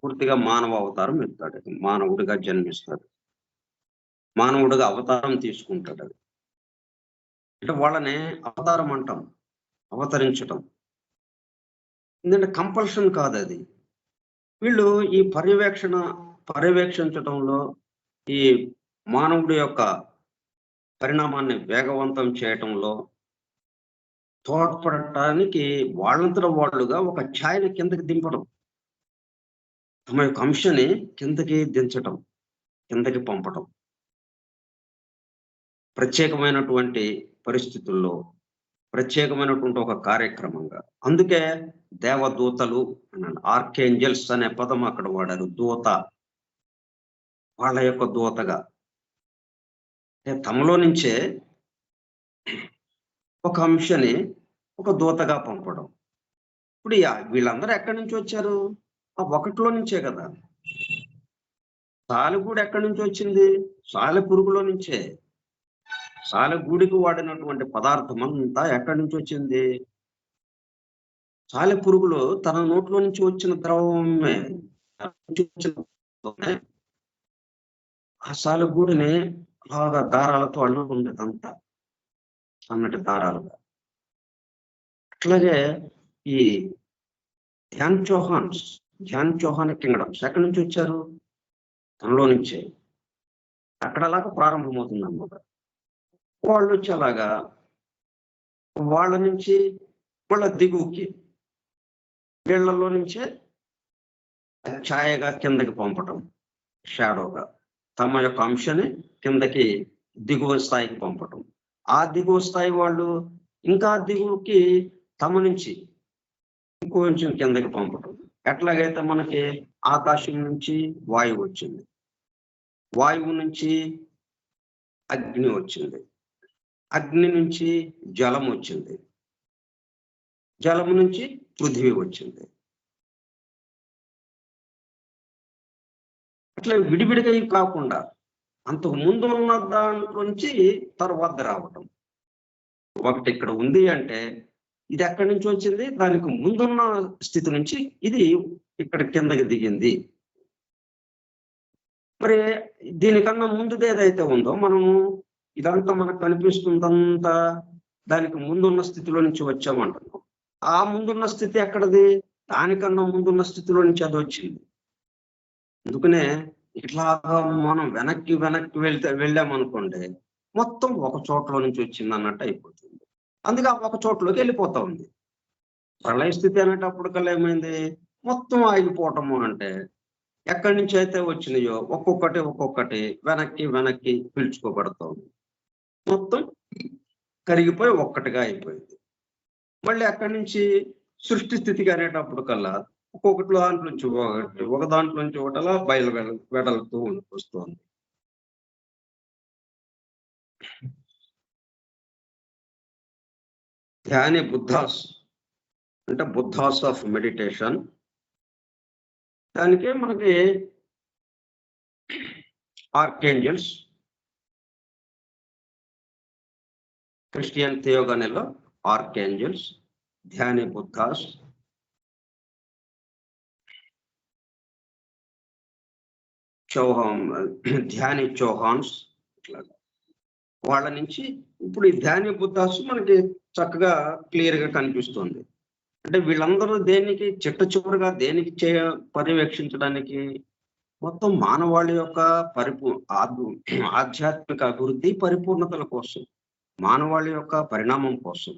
పూర్తిగా మానవ అవతారం ఎత్తాడు, మానవుడిగా జన్మిస్తాడు, మానవుడిగా అవతారం తీసుకుంటాడు. అది అంటే వాళ్ళనే అవతారం అంటాం, అవతరించటం. ఎందుకంటే కంపల్షన్ కాదు అది. వీళ్ళు ఈ పర్యవేక్షించటంలో, ఈ మానవుడి యొక్క పరిణామాన్ని వేగవంతం చేయటంలో తోడ్పడటానికి వాళ్ళంతట వాళ్ళుగా ఒక ఛాయని కిందకి దింపడం, తమ యొక్క అంశని కిందకి దించటం, కిందకి పంపటం, ప్రత్యేకమైనటువంటి పరిస్థితుల్లో ప్రత్యేకమైనటువంటి ఒక కార్యక్రమంగా. అందుకే దేవదూతలు అన్నాడు, ఆర్కేంజల్స్ అనే పదం అక్కడ వాడారు. దూత, వాళ్ళ యొక్క దూతగా, తమలో నుంచే ఒక అంశని ఒక దూతగా పంపడం. ఇప్పుడు వీళ్ళందరూ ఎక్కడి నుంచి వచ్చారు? ఆ ఒకటిలో నుంచే కదా. సాలెగూడు ఎక్కడి నుంచి వచ్చింది? సాలెపురుగులో నుంచే. సాలెగూడికి వాడినటువంటి పదార్థం అంతా ఎక్కడి నుంచి వచ్చింది? సాలె పురుగులు తన నోట్లో నుంచి వచ్చిన ద్రవమే ఆ సాలెగూడుని బాగా దారాలతో అల్లుకుండేది అంతా, అన్నటి దారాలుగా. అట్లాగే ఈ ధ్యాన్ చౌహాన్ కింగ్డమ్స్ ఎక్కడి నుంచి వచ్చారు? తనలో నుంచే. అక్కడ అలాగా ప్రారంభమవుతుంది అన్నమాట. వాళ్ళు వచ్చి అలాగా వాళ్ళ నుంచి వాళ్ళ దిగువకి వీళ్ళలో నుంచే ఛాయగా కిందకి పంపటం, షాడోగా తమ యొక్క అంశాన్ని కిందకి దిగువ స్థాయికి పంపటం. ఆ దిగువ స్థాయి వాళ్ళు ఇంకా దిగువకి తమ నుంచి ఇంకొంచెం కిందకి పంపటం. ఎట్లాగైతే మనకి ఆకాశం నుంచి వాయువు వచ్చింది, వాయువు నుంచి అగ్ని వచ్చింది, అగ్ని నుంచి జలం వచ్చింది, జలము నుంచి పృథివీ వచ్చింది. అట్లా విడివిడిగా కాకుండా అంతకు ముందు ఉన్న దాంట్లో నుంచి తర్వాత రావటం. ఒకటి ఇక్కడ ఉంది అంటే ఇది ఎక్కడి నుంచి వచ్చింది, దానికి ముందున్న స్థితి నుంచి ఇది ఇక్కడ కిందకి దిగింది. మరి దీనికన్నా ముందుది ఏదైతే ఉందో మనము ఇదంతా మనకు కనిపిస్తుందంతా దానికి ముందున్న స్థితిలో నుంచి వచ్చామంటున్నాం. ఆ ముందున్న స్థితి ఎక్కడది? దానికన్నా ముందున్న స్థితిలో నుంచి అది వచ్చింది. అందుకనే ఇట్లాగా మనం వెనక్కి వెళ్ళామనుకోండి, మొత్తం ఒక చోట్ల నుంచి వచ్చింది అన్నట్టు అయిపోతుంది. అందుకే ఆ ఒక చోట్లోకి వెళ్ళిపోతా ఉంది. ప్రళయ స్థితి అనేటప్పటికల్లా ఏమైంది? మొత్తం ఆగిపోవటము అంటే ఎక్కడి నుంచి అయితే వచ్చినాయో ఒక్కొక్కటి వెనక్కి పీల్చుకోబడుతోంది. మొత్తం కరిగిపోయి ఒక్కటిగా అయిపోయింది. మళ్ళీ అక్కడి నుంచి సృష్టి స్థితికి అనేటప్పటికల్లా ఒక్కొక్కటి దాంట్లో నుంచి ఒక దాంట్లో నుంచి ఒకటలా వెడలుతూ వస్తుంది. ధ్యాని బుద్ధాస్ అంటే బుద్ధాస్ ఆఫ్ మెడిటేషన్. దానికే మనకి ఆర్కేంజల్స్, క్రిస్టియన్ థియోగనీలో ఆర్కేంజల్స్, ధ్యాని బుద్ధాస్, ధ్యాని చౌహాన్స్, ఇట్లా వాళ్ళ నుంచి ఇప్పుడు ఈ ధ్యాని బుద్ధాస్ మనకి చక్కగా క్లియర్ గా కనిపిస్తుంది. అంటే వీళ్ళందరూ దేనికి చిట్ట చివరిగా దేనికి పర్యవేక్షించడానికి? మొత్తం మానవాళి యొక్క ఆధ్యాత్మిక అభివృద్ధి పరిపూర్ణతల కోసం, మానవాళి యొక్క పరిణామం కోసం.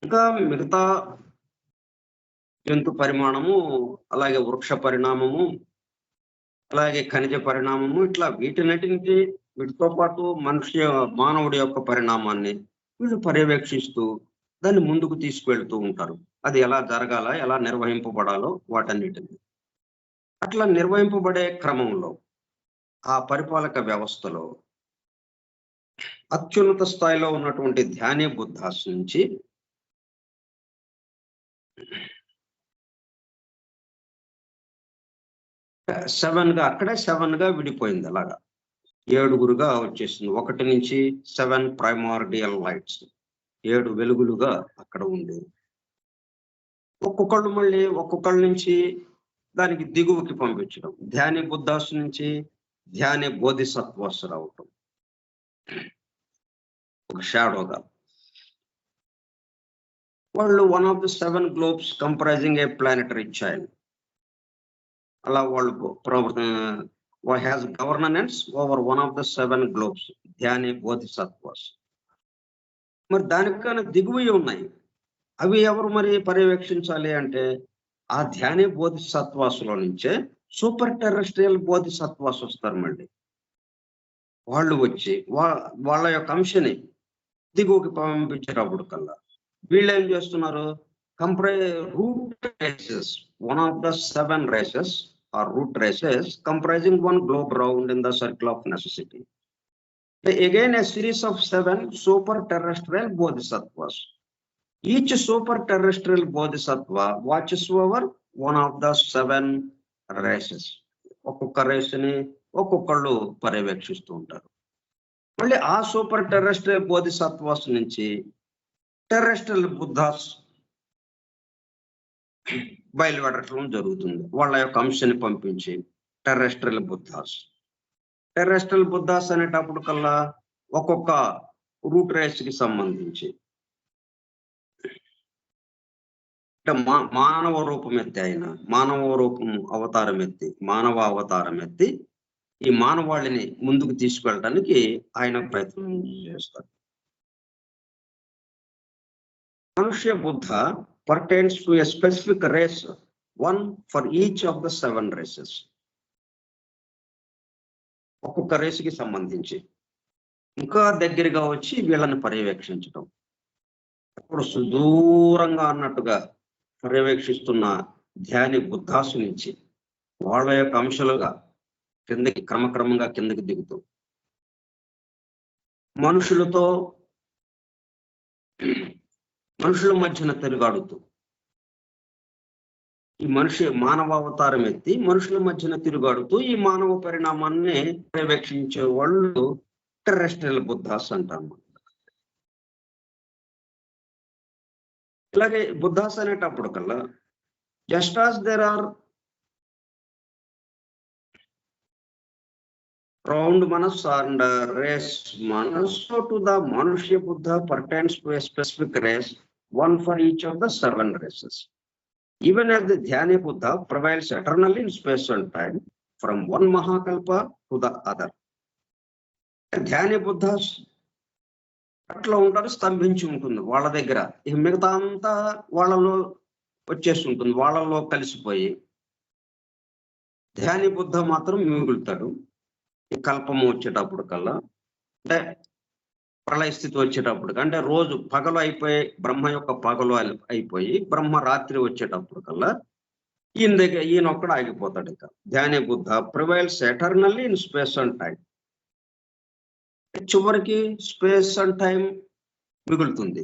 ఇంకా మిగతా జంతు పరిమాణము, అలాగే వృక్ష పరిణామము, అలాగే ఖనిజ పరిణామము, ఇట్లా వీటితో పాటు మానవుడి యొక్క పరిణామాన్ని వీళ్ళు పర్యవేక్షిస్తూ దాన్ని ముందుకు తీసుకువెళ్తూ ఉంటారు. అది ఎలా జరగాల, ఎలా నిర్వహింపబడాలో వాటన్నిటిని. అట్లా నిర్వహింపబడే క్రమంలో ఆ పరిపాలక వ్యవస్థలో అత్యున్నత స్థాయిలో ఉన్నటువంటి ధ్యాని బుద్ధాస్ నుంచి అక్కడే 7గా విడిపోయింది. అలాగా 7గురుగా వచ్చేసింది. 1 నుంచి 7 ప్రైమార్డియల్ లైట్స్, 7 వెలుగులుగా అక్కడ ఉంది. ఒక్కొక్కళ్ళ నుంచి దానికి దిగువకి పంపించడం. ధ్యాని బుద్ధాస్ నుంచి ధ్యాని బోధిసత్వాస్ రావటం, ఒక షాడోగా. వాళ్ళు 1 of the 7 globes comprising a planetary child. అలా వాళ్ళు has governance over 1 of the 7 globes, Dhyani bodhisattvas. మరి దానికన్నా దిగువవి ఉన్నాయి. అవి ఎవరు మరి పర్యవేక్షించాలి అంటే ఆ ధ్యాని బోధిసత్వాసులో నుంచే సూపర్ టెరెస్ట్రియల్ బోధిసత్వాస్ వస్తారు. మళ్ళీ వాళ్ళు వచ్చి వాళ్ళ యొక్క అంశని దిగువకి పంపించేటప్పుడు కల్లా వీళ్ళు ఏం చేస్తున్నారు? Root races, 1 of the 7 races or root races comprising 1 globe round in the circle of necessity. Again a series of 7 super terrestrial bodhisattvas. Each super terrestrial bodhisattva watches over 1 of the 7 races. ఒక్కొక్క రేస్ని ఒక్కొక్కళ్ళు పర్యవేక్షిస్తూ ఉంటారు. మళ్ళీ ఆ super terrestrial bodhisattvas నుంచి టెర్రెస్ట్రియల్ బుద్ధాస్ బయలువెడటం జరుగుతుంది. వాళ్ళ యొక్క అంశాన్ని పంపించి టెర్రెస్ట్రియల్ బుద్ధాస్ అనేటప్పుడు కల్లా ఒక్కొక్క రూట్ రేస్ కి సంబంధించి అంటే మానవ రూపం ఎత్తి ఆయన మానవ అవతారం ఎత్తి ఈ మానవాళిని ముందుకు తీసుకెళ్ళడానికి ఆయన ప్రయత్నం చేస్తారు. మనుష్య Buddha pertains to a specific race, one for each of the 7 races. ఒక్కొక్క రేసుకి సంబంధించి ఇంకా దగ్గరగా వచ్చి వీళ్ళని పర్యవేక్షించడం. ఇప్పుడు సుదూరంగా అన్నట్టుగా పర్యవేక్షిస్తున్న ధ్యాని బుద్ధాసు నుంచి వాళ్ళ యొక్క అంశాలుగా క్రమక్రమంగా కిందకి దిగుతూ మనుషుల మధ్యన తిరుగాడుతూ ఈ మానవ అవతారం ఎత్తి మనుషుల మధ్యన తిరుగాడుతూ ఈ మానవ పరిణామాన్ని పర్యవేక్షించే వాళ్ళు టెర్రెస్ట్రియల్ బుద్ధాస్ అంటారు. ఇలాగే బుద్ధాస్ అనేటప్పుడు కల్లా just as there are round manas and race manas, so to the Manusya Buddha pertains to a specific race, one for each of the 7 races. Even as the Dhyani Buddha prevails eternally in space and time from one Mahakalpa to the other. Dhyani Buddha's అట్లా ఉంటారు, స్తంభించి ఉంటుంది వాళ్ళ దగ్గర. ఇక మిగతా అంతా వాళ్ళలో వచ్చేస్తుంటుంది, వాళ్ళలో కలిసిపోయి ధ్యాని బుద్ధ మాత్రం మిగులుతాడు. ఈ కల్పము వచ్చేటప్పుడు కల్లా అంటే ప్రళయ స్థితి వచ్చేటప్పుడు అంటే రోజు పగలు అయిపోయి బ్రహ్మ యొక్క పగలు అయిపోయి బ్రహ్మ రాత్రి వచ్చేటప్పుడు కల్లా ఈయన ఒక్కడ ఆగిపోతాడు. ఇక Dhyani Buddha prevails eternally in space and time. చివరికి స్పేస్ అండ్ టైం మిగులుతుంది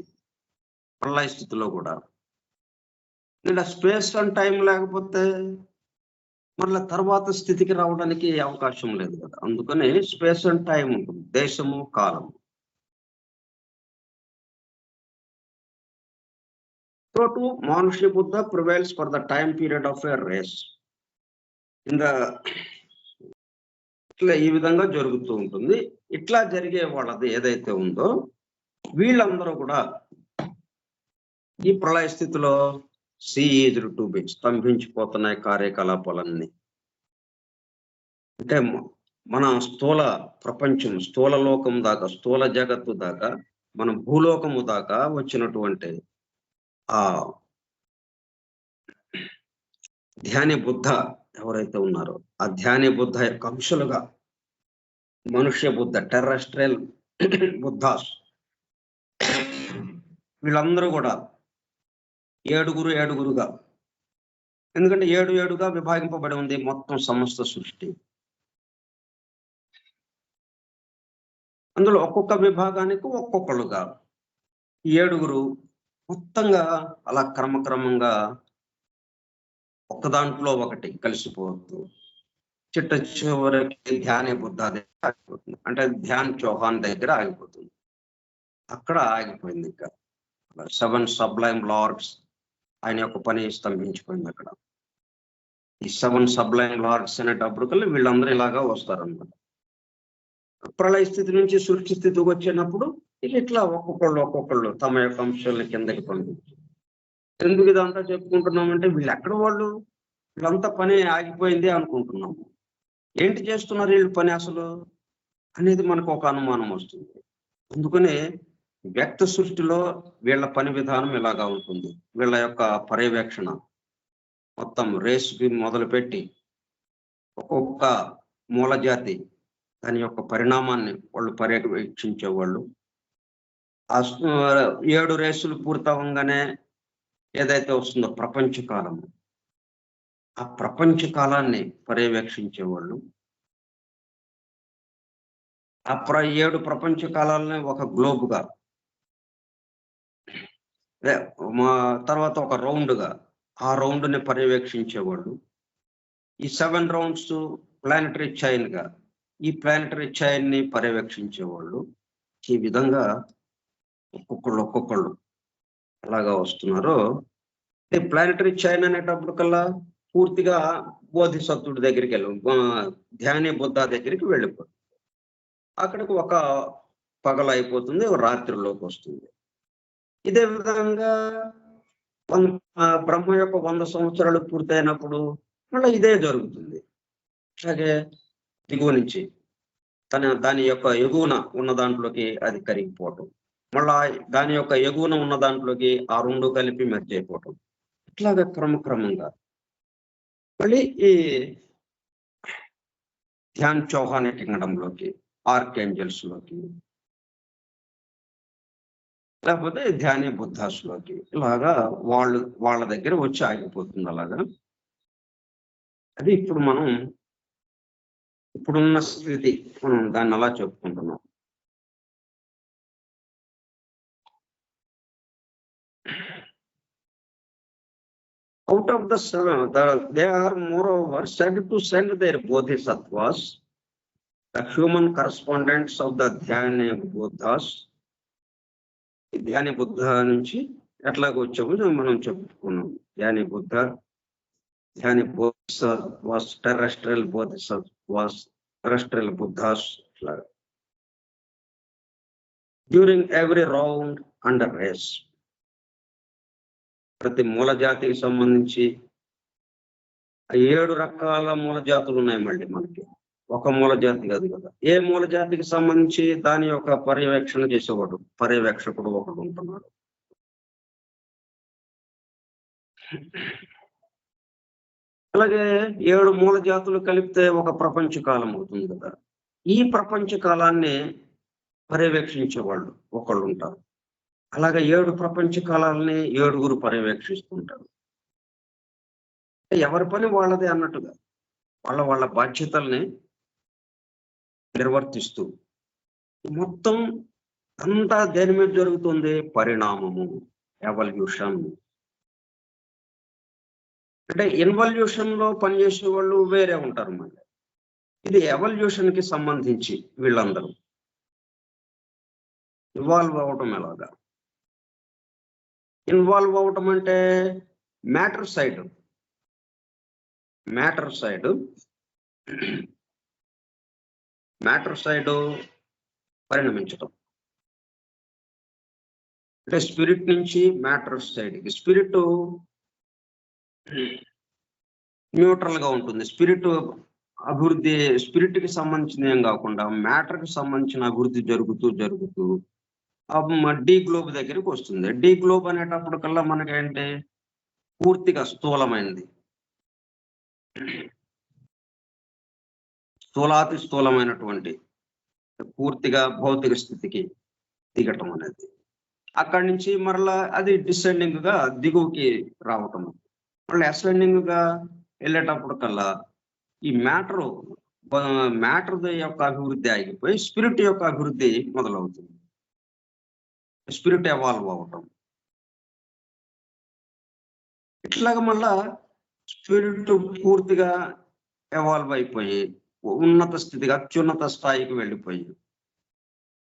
ప్రళయ స్థితిలో కూడా. ఇలా స్పేస్ అండ్ టైం లేకపోతే మళ్ళీ తర్వాత స్థితికి రావడానికి అవకాశం లేదు కదా. అందుకని స్పేస్ అండ్ టైం ఉంటుంది, దేశము కాలము. So to Manusya Buddha prevails for the time period of a race. ఇట్లా ఈ విధంగా జరుగుతూ ఉంటుంది. ఇట్లా జరిగే వాళ్ళది ఏదైతే ఉందో వీళ్ళందరూ కూడా ఈ ప్రళయ స్థితిలో సీజ్డ్ టు బి స్తంభించిపోతున్నాయి కార్యకలాపాలన్నీ. అంటే మన స్థూల ప్రపంచం, స్థూల లోకం దాకా, స్థూల జగత్తు దాకా, మన భూలోకము దాకా వచ్చినటువంటి ఆ ధ్యాని బుద్ధ ఎవరైతే ఉన్నారో ఆ ధ్యాని బుద్ధ యొక్క అంశాలుగా మనుష్య బుద్ధ టెర్రెస్ట్రియల్ బుద్ధాస్ వీళ్ళందరూ కూడా ఏడుగురుగా, ఎందుకంటే 7 విభాగింపబడి ఉంది మొత్తం సమస్త సృష్టి. అందులో ఒక్కొక్క విభాగానికి ఒక్కొక్కరుగా 7 మొత్తంగా అలా క్రమక్రమంగా ఒక దాంట్లో ఒకటి కలిసిపోతూ చిట్ట చివరికి ధ్యాని బుద్ధ దగ్గర ఆగిపోతుంది. అంటే ధ్యాన్ చౌహాన్ దగ్గర ఆగిపోతుంది. అక్కడ ఆగిపోయింది. ఇంకా 7 సబ్లైమ్ లార్డ్స్ ఆయన యొక్క పని స్తంభించిపోయింది అక్కడ. ఈ 7 సబ్లైమ్ లార్డ్స్ అనేటప్పుడు కల్లా వీళ్ళందరూ ఇలాగా వస్తారన్నమాట. ప్రళయ స్థితి నుంచి సృష్టి స్థితికి వచ్చినప్పుడు ఇట్లా ఒక్కొక్కళ్ళు తమ యొక్క అంశాలను కిందకి పంపించి. ఎందుకు ఇదంతా చెప్పుకుంటున్నామంటే వీళ్ళంతా పని ఆగిపోయింది అనుకుంటున్నాము. ఏంటి చేస్తున్నారు వీళ్ళు పని అసలు అనేది మనకు ఒక అనుమానం వస్తుంది. అందుకనే వ్యక్త సృష్టిలో వీళ్ళ పని విధానం ఇలాగా ఉంటుంది. వీళ్ళ యొక్క పర్యవేక్షణ మొత్తం రేసుకి మొదలుపెట్టి ఒక్కొక్క మూలజాతి దాని యొక్క పరిణామాన్ని వాళ్ళు పర్యవేక్షించేవాళ్ళు. 7 రేసులు పూర్తవంగానే ఏదైతే వస్తుందో ప్రపంచ కాలము, ఆ ప్రపంచ కాలాన్ని పర్యవేక్షించేవాళ్ళు. ఆ 7 ప్రపంచ కాలాలని ఒక గ్లోబ్గా, తర్వాత ఒక రౌండ్గా, ఆ రౌండ్ని పర్యవేక్షించేవాళ్ళు. ఈ 7 రౌండ్స్ ప్లానటరీ చైన్గా, ఈ ప్లానటరీ చైన్ని పర్యవేక్షించేవాళ్ళు. ఈ విధంగా ఒక్కొక్కళ్ళు అలాగా వస్తున్నారో ప్లానటరీ చైన్ అనేటప్పటికల్లా పూర్తిగా బోధిసత్వుడి దగ్గరికి ధ్యాని బుద్ధ దగ్గరికి వెళ్ళిపోతుంది. అక్కడికి ఒక పగలు అయిపోతుంది, రాత్రిలోకి వస్తుంది. ఇదే విధంగా బ్రహ్మ యొక్క 100 సంవత్సరాలు పూర్తయినప్పుడు మళ్ళీ ఇదే జరుగుతుంది. అలాగే దిగువ నుంచి దాని యొక్క ఎగువన ఉన్న దాంట్లోకి అది కరిగిపోవటం, మళ్ళా దాని యొక్క ఎగువన ఉన్న దాంట్లోకి ఆ రెండు కలిపి మెర్జ్ అయిపోవటం, ఇట్లాగా క్రమక్రమంగా మళ్ళీ ఈ ధ్యాన్ చౌహాన్ కింగడంలోకి, ఆర్కేంజల్స్ లోకి, లేకపోతే ధ్యాని బుద్ధాస్లోకి ఇలాగా వాళ్ళ దగ్గర వచ్చి ఆగిపోతుంది. అలాగా అది ఇప్పుడున్న స్థితి, మనం దాన్ని అలా చెప్పుకుంటున్నాం. Out of the 7, they are moreover said to send their bodhisattvas, the human correspondents of the Dhyani Buddhas. Dhyani Buddha నుంచి ఎట్లాగ వచ్చాము మనం చెప్పుకున్నాం. ధ్యాని బుద్ధ, ధ్యాని బోధిసత్వాస్, టెరెస్ట్రియల్ బోధిసత్వాస్, టెరెస్ట్రియల్ బుద్ధాస్, ఇట్లాగా during every round and race. ప్రతి మూల జాతికి సంబంధించి 7 రకాల మూల జాతులు ఉన్నాయి. మళ్ళీ మనకి ఒక మూల జాతి కాదు కదా. ఏ మూల జాతికి సంబంధించి దాని యొక్క పర్యవేక్షణ చేసేవాడు, పర్యవేక్షకుడు ఒకడు ఉంటున్నాడు. అలాగే 7 మూల జాతులు కలిపితే ఒక ప్రపంచ కాలం అవుతుంది కదా. ఈ ప్రపంచ కాలాన్ని పర్యవేక్షించేవాళ్ళు ఒకళ్ళు ఉంటారు. అలాగే 7 ప్రపంచ కాలాలని 7గురు పర్యవేక్షిస్తుంటారు. ఎవరి పని వాళ్ళదే అన్నట్టుగా వాళ్ళ బాధ్యతల్ని నిర్వర్తిస్తూ మొత్తం అంతా దేని మీద జరుగుతుంది? పరిణామము, ఎవల్యూషన్. అంటే ఇన్వల్యూషన్ లో పనిచేసే వాళ్ళు వేరే ఉంటారు. మళ్ళీ ఇది ఎవల్యూషన్ కి సంబంధించి వీళ్ళందరూ ఇన్వాల్వ్ అవటం. ఎలాగా ఇన్వాల్వ్ అవటం అంటే మ్యాటర్ సైడ్ పరిణమించటం. అంటే స్పిరిట్ నుంచి మ్యాటర్ సైడ్కి. స్పిరిట్ న్యూట్రల్ గా ఉంటుంది. స్పిరిట్ అభివృద్ధి, స్పిరిట్ కి సంబంధించిన ఏం కాకుండా మ్యాటర్ కి సంబంధించిన అభివృద్ధి జరుగుతూ డీ గ్లోబ్ దగ్గరికి వస్తుంది. డీ గ్లోబ్ అనేటప్పటికల్లా మనకేంటి, పూర్తిగా స్థూలమైనది, స్థూలాతి స్థూలమైనటువంటి పూర్తిగా భౌతిక స్థితికి దిగటం అనేది. అక్కడి నుంచి మరలా అది డిసెండింగ్ గా దిగువకి రావటం, మళ్ళీ అసెండింగ్ గా వెళ్ళేటప్పుడు కల్లా ఈ మ్యాటర్ యొక్క అభివృద్ధి ఆగిపోయి స్పిరిట్ యొక్క అభివృద్ధి మొదలవుతుంది. స్పిరిట్ ఎవాల్వ్ అవటం, ఇట్లాగా మళ్ళా స్పిరిట్ పూర్తిగా ఎవాల్వ్ అయిపోయి ఉన్నత స్థితిగా అత్యున్నత స్థాయికి వెళ్ళిపోయి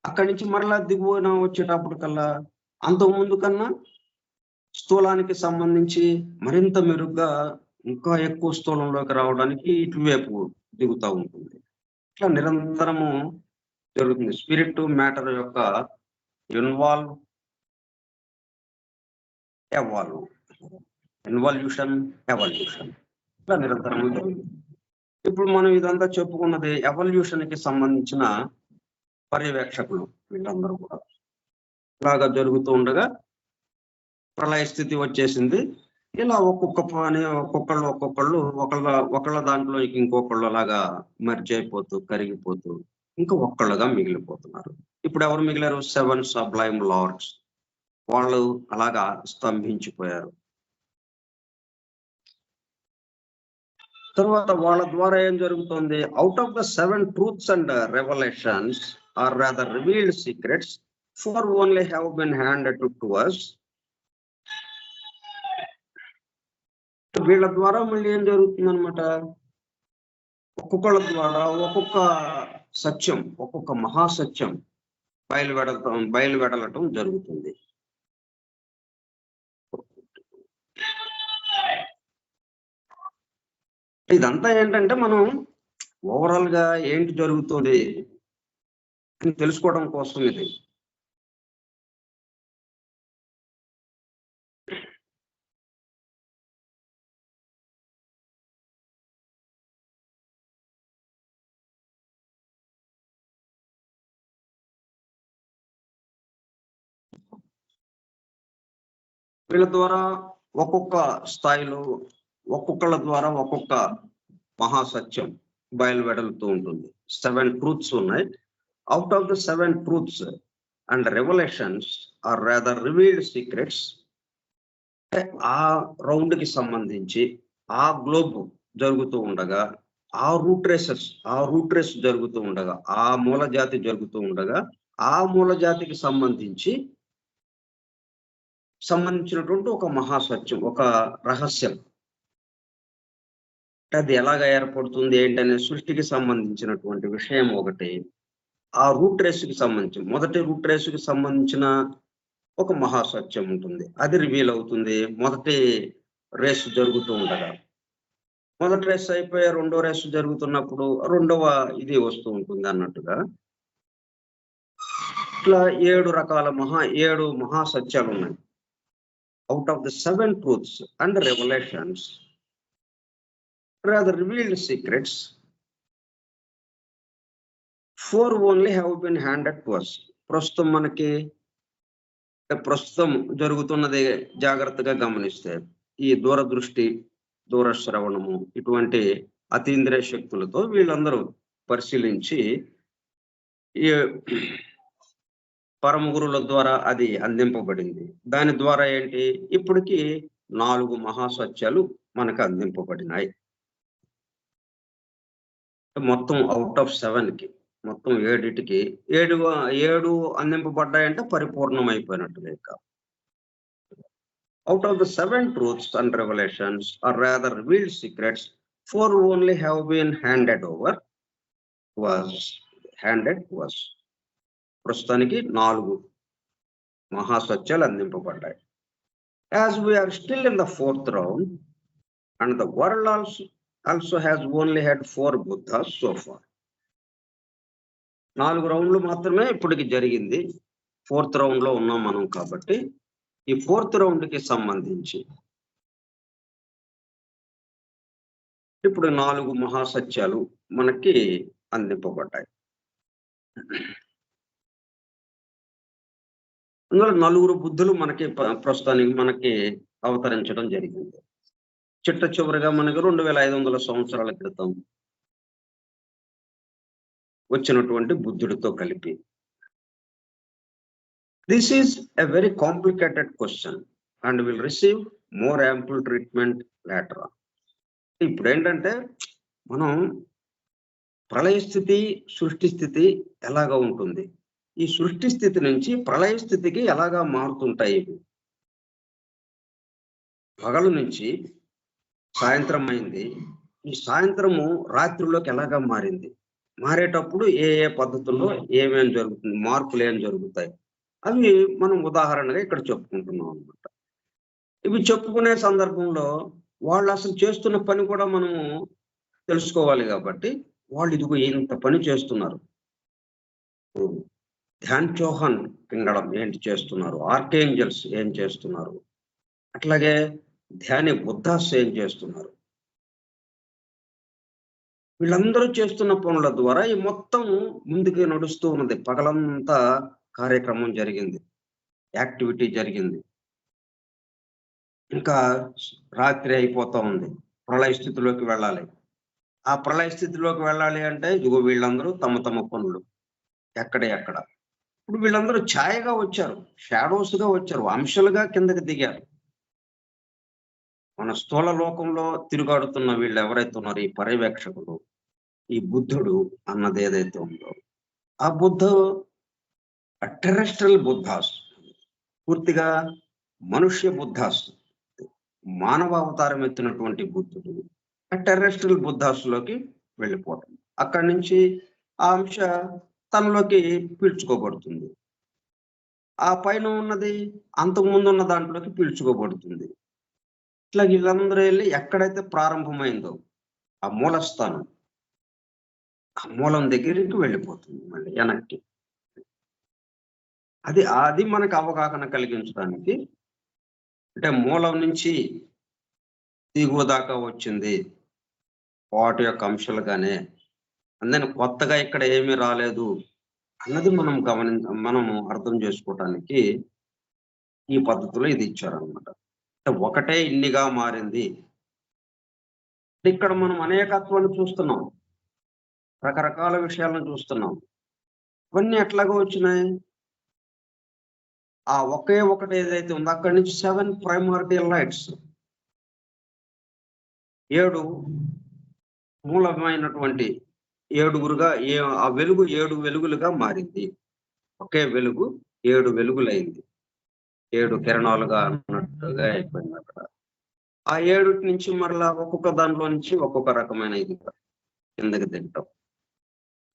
అక్కడి నుంచి మరలా దిగువన వచ్చేటప్పటికల్లా అంతకుముందు కన్నా స్థూలానికి సంబంధించి మరింత మెరుగ్గా ఇంకా ఎక్కువ స్థూలంలోకి రావడానికి ఇటువైపు దిగుతూ ఉంటుంది. ఇట్లా నిరంతరము జరుగుతుంది. స్పిరిట్ మ్యాటర్ యొక్క ఇన్వాల్యూషన్ ఎవల్యూషన్ ఇట్లా నిరంతరము జరుగుతుంది. ఇప్పుడు మనం ఇదంతా చెప్పుకున్నది ఎవల్యూషన్ కి సంబంధించిన పర్యవేక్షకులు వీళ్ళందరూ కూడా. ఇలాగా జరుగుతూ ఉండగా ప్రళయ స్థితి వచ్చేసింది. ఇలా ఒక్కొక్కళ్ళు ఒకళ్ళ దాంట్లో ఇంకొకళ్ళు అలాగా మెర్జ్ అయిపోతూ కరిగిపోతూ ఇంకా ఒక్కళ్ళుగా మిగిలిపోతున్నారు. ఇప్పుడు ఎవరు మిగిలారు? 7 సబ్లైమ్ లార్డ్స్. వాళ్ళు అలాగా స్తంభించిపోయారు. తర్వాత వాళ్ళ ద్వారా ఏం జరుగుతుంది? Out of the 7 truths and revolutions are rather revealed secrets for only have been handed to us. వీళ్ళ ద్వారా మళ్ళీ ఏం జరుగుతుంది అనమాట? ఒక్కొక్కళ్ళ ద్వారా ఒక్కొక్క సత్యం, ఒక్కొక్క మహాసత్యం బయలువెడలటం జరుగుతుంది. ఇదంతా ఏంటంటే మనం ఓవరాల్ గా ఏంటి జరుగుతుంది అని తెలుసుకోవడం కోసం ఇది. వీళ్ళ ద్వారా ఒక్కొక్క స్థాయిలో ఒక్కొక్కళ్ళ ద్వారా ఒక్కొక్క మహాసత్యం బయలువెడలుతూ ఉంటుంది. 7 ట్రూత్స్ ఉన్నాయి. Out of the 7 truths and revolutions are rather revealed secrets, ఆ రౌండ్ కి సంబంధించి ఆ గ్లోబ్ జరుగుతూ ఉండగా, ఆ రూట్ రేస్ జరుగుతూ ఉండగా, ఆ మూల జాతి జరుగుతూ ఉండగా, ఆ మూల జాతికి సంబంధించినటువంటి ఒక మహాసత్యం, ఒక రహస్యం, అది ఎలాగ ఏర్పడుతుంది ఏంటనే సృష్టికి సంబంధించినటువంటి విషయం ఒకటి. ఆ రూట్ రేసుకి సంబంధించి మొదటి రూట్ రేసుకి సంబంధించిన ఒక మహాసత్యం ఉంటుంది, అది రివీల్ అవుతుంది మొదటి రేసు జరుగుతూ ఉండగా. మొదటి రేసు అయిపోయి రెండో రేసు జరుగుతున్నప్పుడు రెండవ ఇది వస్తూ ఉంటుంది అన్నట్టుగా. ఇట్లా 7 మహాసత్యాలు ఉన్నాయి. Out of the 7 truths and revolutions rather revealed secrets, 4 only have been handed to us. ప్రస్తుతం జరుగుతున్నది జాగ్రత్తగా గమనిస్తే ఈ దూరదృష్టి, దూరశ్రవణము, ఇటువంటి అతీంద్రియ శక్తులతో వీళ్ళందరూ పరిశీలించి ఈ పరమ గురువుల ద్వారా అది అందింపబడింది. దాని ద్వారా ఏంటి, ఇప్పటికి 4 మహాసత్యాలు మనకు అందింపబడినాయి. మొత్తం అవుట్ ఆఫ్ 7కి మొత్తం 7కి 7 అందింపబడ్డాయంటే పరిపూర్ణం అయిపోయినట్టుగా. ఇక out of the 7 truths and revolutions are rather revealed secrets, 4 only have been handed was. ప్రస్తుతానికి 4 మహాసత్యాలు అందింపబడ్డాయి. As we are still in the 4th round and the world also has only had 4 Buddhas so far. 4 రౌండ్లు మాత్రమే ఇప్పటికి జరిగింది. 4th round లో ఉన్నాం మనం. కాబట్టి ఈ 4th round కి సంబంధించి ఇప్పుడు 4 మహాసత్యాలు మనకి అందింపబడ్డాయి. అందులో 4 బుద్ధులు మనకి ప్రస్తుతానికి మనకి అవతరించడం జరిగింది. చిట్ట చివరిగా మనకి 2500 సంవత్సరాల క్రితం వచ్చినటువంటి బుద్ధుడితో కలిపి. This is a very complicated question and will receive more ample treatment later on. ఇప్పుడు ఏంటంటే మనం ప్రళయ స్థితి, సృష్టి స్థితి ఎలాగా ఉంటుంది, ఈ సృష్టి స్థితి నుంచి ప్రళయ స్థితికి ఎలాగా మారుతుంటాయి ఇవి. పగలు నుంచి సాయంత్రం అయింది, ఈ సాయంత్రము రాత్రిలోకి ఎలాగా మారింది, మారేటప్పుడు ఏ పద్ధతుల్లో ఏమేం జరుగుతుంది, మార్పులు ఏం జరుగుతాయి, అవి మనం ఉదాహరణగా ఇక్కడ చెప్పుకుంటున్నాం అనమాట. ఇవి చెప్పుకునే సందర్భంలో వాళ్ళు అసలు చేస్తున్న పని కూడా మనము తెలుసుకోవాలి. కాబట్టి వాళ్ళు ఇదిగో ఇంత పని చేస్తున్నారు, ధ్యాన్ చౌహాన్ పింగళం ఏంటి చేస్తున్నారు, ఆర్కేంజల్స్ ఏం చేస్తున్నారు, అట్లాగే ధ్యాని బుద్ధాస్ ఏం చేస్తున్నారు, వీళ్ళందరూ చేస్తున్న పనుల ద్వారా ఈ మొత్తం ముందుకు నడుస్తూ ఉన్నది. పగలంతా కార్యక్రమం జరిగింది, యాక్టివిటీ జరిగింది, ఇంకా రాత్రి అయిపోతా ఉంది, ప్రళయ స్థితిలోకి వెళ్ళాలి. ఆ ప్రళయ స్థితిలోకి వెళ్ళాలి అంటే ఇదిగో వీళ్ళందరూ తమ తమ పనులు ఎక్కడ. ఇప్పుడు వీళ్ళందరూ ఛాయగా వచ్చారు, షాడోస్ గా వచ్చారు, అంశాలుగా కిందకి దిగారు. మన స్థూల లోకంలో తిరుగాడుతున్న వీళ్ళు ఎవరైతే ఉన్నారో, ఈ పర్యవేక్షకులు, ఈ బుద్ధుడు అన్నది ఏదైతే ఉందో, ఆ టెరెస్ట్రియల్ బుద్ధాస్, పూర్తిగా మనుష్య బుద్ధాస్, మానవ అవతారం ఎత్తినటువంటి బుద్ధుడు ఆ టెరెస్ట్రియల్ బుద్ధాస్ లోకి వెళ్ళిపోవటం, అక్కడి నుంచి ఆ అంశ తనలోకి పీల్చుకోబడుతుంది. ఆ పైన ఉన్నది అంతకుముందు ఉన్న దాంట్లోకి పీల్చుకోబడుతుంది. ఇట్లా వీళ్ళందరూ వెళ్ళి ఎక్కడైతే ప్రారంభమైందో ఆ మూలస్థానం, ఆ మూలం దగ్గరికి వెళ్ళిపోతుంది మళ్ళీ వెనక్కి. అది మనకు అవగాహన కలిగించడానికి, అంటే మూలం నుంచి దిగువ దాకా వచ్చింది వాటి యొక్క అంశాలుగానే, అందుకని కొత్తగా ఇక్కడ ఏమీ రాలేదు అన్నది మనము అర్థం చేసుకోవటానికి ఈ పద్ధతిలో ఇది ఇచ్చారనమాట. అంటే ఒకటే ఇన్నిగా మారింది. ఇక్కడ మనం అనేకత్వాన్ని చూస్తున్నాం, రకరకాల విషయాలను చూస్తున్నాం. ఇవన్నీ ఎట్లాగో వచ్చినాయి? ఆ ఒకే ఒకటి ఏదైతే ఉందో అక్కడి నుంచి 7 ప్రైమార్డియల్ లైట్స్, 7 మూలమైనటువంటి ఏడుగురుగా, ఆ వెలుగు 7 వెలుగులుగా మారింది. ఒకే వెలుగు 7 వెలుగులైంది, 7 కిరణాలుగా అన్నట్టుగా అయిపోయింది అక్కడ. ఆ 7 నుంచి మరలా ఒక్కొక్క దాంట్లో నుంచి ఒక్కొక్క రకమైన ఇది కిందకి తింటాం.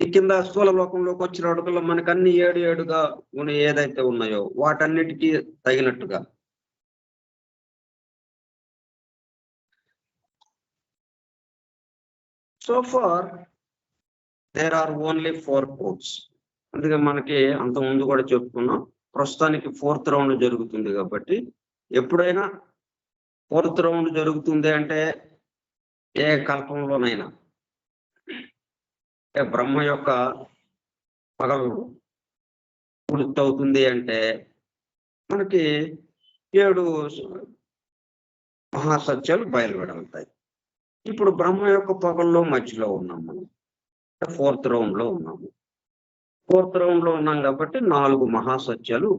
ఈ కింద స్థూల లోకంలోకి వచ్చిన అడుగుల్లో మనకు అన్ని 7 ఏదైతే ఉన్నాయో వాటన్నిటికీ తగినట్టుగా so far there are only 4 courts. అందుకే మనకి అంత ముందు కూడా చెప్పుకున్నాం, ప్రస్తుతానికి 4th రౌండ్ జరుగుతుంది కాబట్టి ఎప్పుడైనా 4th రౌండ్ జరుగుతుంది అంటే ఏ కల్పంలోనైనా బ్రహ్మ యొక్క పగలు పూర్తవుతుంది అంటే మనకి 7 మహాసత్యాలు బయలువెడతాయి. ఇప్పుడు బ్రహ్మ యొక్క పగల్లో మధ్యలో ఉన్నాం మనం, 4th రౌండ్ లో ఉన్నాము. 4th రౌండ్ లో ఉన్నాం కాబట్టి 4 మహాసత్యాలు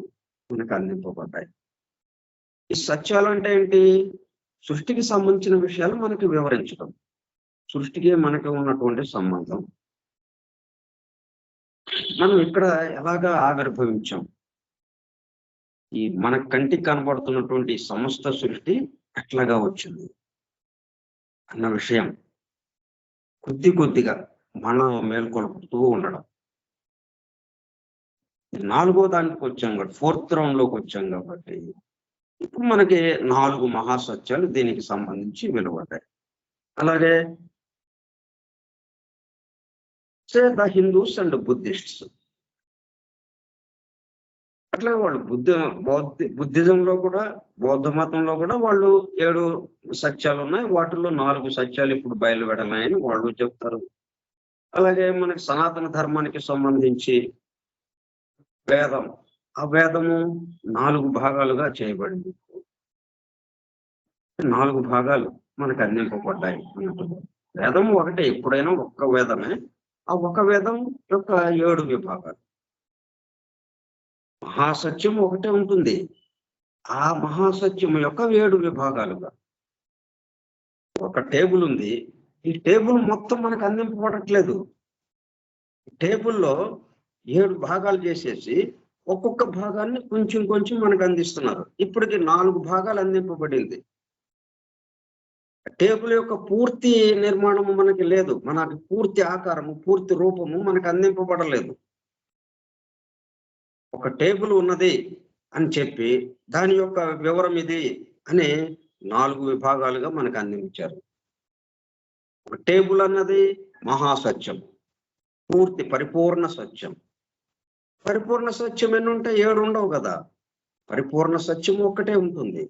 మనకు అందింపబడ్డాయి. ఈ సత్యాలు అంటే ఏంటి? సృష్టికి సంబంధించిన విషయాలు మనకి వివరించడం, సృష్టికి మనకి ఉన్నటువంటి సంబంధం, మనం ఇక్కడ ఎలాగా ఆవిర్భవించాం, ఈ మన కంటికి కనబడుతున్నటువంటి సమస్త సృష్టి ఎట్లాగా వచ్చింది అన్న విషయం కొద్దిగా మనం మేల్కొల్పుతూ ఉండడం. 4వ దానికి వచ్చాం కాబట్టి, 4th రౌండ్ లోకి వచ్చాం కాబట్టి ఇప్పుడు మనకి 4 మహాసత్యాలు దీనికి సంబంధించి వెలువడ్డాయి. అలాగే ద హిందూస్ అండ్ బుద్ధిస్ట్స్, అట్లా వాళ్ళు బుద్ధిజంలో కూడా, బౌద్ధ మతంలో కూడా వాళ్ళు 7 సత్యాలు ఉన్నాయి, వాటిల్లో 4 సత్యాలు ఇప్పుడు బయలువెడలాయని వాళ్ళు చెప్తారు. అలాగే మనకి సనాతన ధర్మానికి సంబంధించి వేదం, ఆ వేదము 4 భాగాలుగా చేయబడింది. 4 భాగాలు మనకు అందింపబడ్డాయి. వేదం ఒకటే, ఎప్పుడైనా ఒక్క వేదమే, ఆ ఒక వేదం యొక్క 7 విభాగాలు. మహాసత్యం ఒకటే ఉంటుంది, ఆ మహాసత్యం యొక్క 7 విభాగాలుగా. ఒక టేబుల్ ఉంది, ఈ టేబుల్ మొత్తం మనకు అందింపబడట్లేదు. టేబుల్లో 7 భాగాలు చేసేసి ఒక్కొక్క భాగాన్ని కొంచెం మనకు అందిస్తున్నారు. ఇప్పటికి 4 భాగాలు అందింపబడింది. టేబుల్ యొక్క పూర్తి నిర్మాణము మనకి లేదు, మనకి పూర్తి ఆకారము, పూర్తి రూపము మనకు అందింపబడలేదు. ఒక టేబుల్ ఉన్నది అని చెప్పి దాని యొక్క వివరం ఇది అని 4 విభాగాలుగా మనకు అందించారు. ఒక టేబుల్ అన్నది మహాసత్యం, పూర్తి పరిపూర్ణ సత్యం. పరిపూర్ణ సత్యం ఎన్ని ఉంటాయి? 7 ఉండవు కదా. పరిపూర్ణ సత్యం ఒక్కటే ఉంటుంది.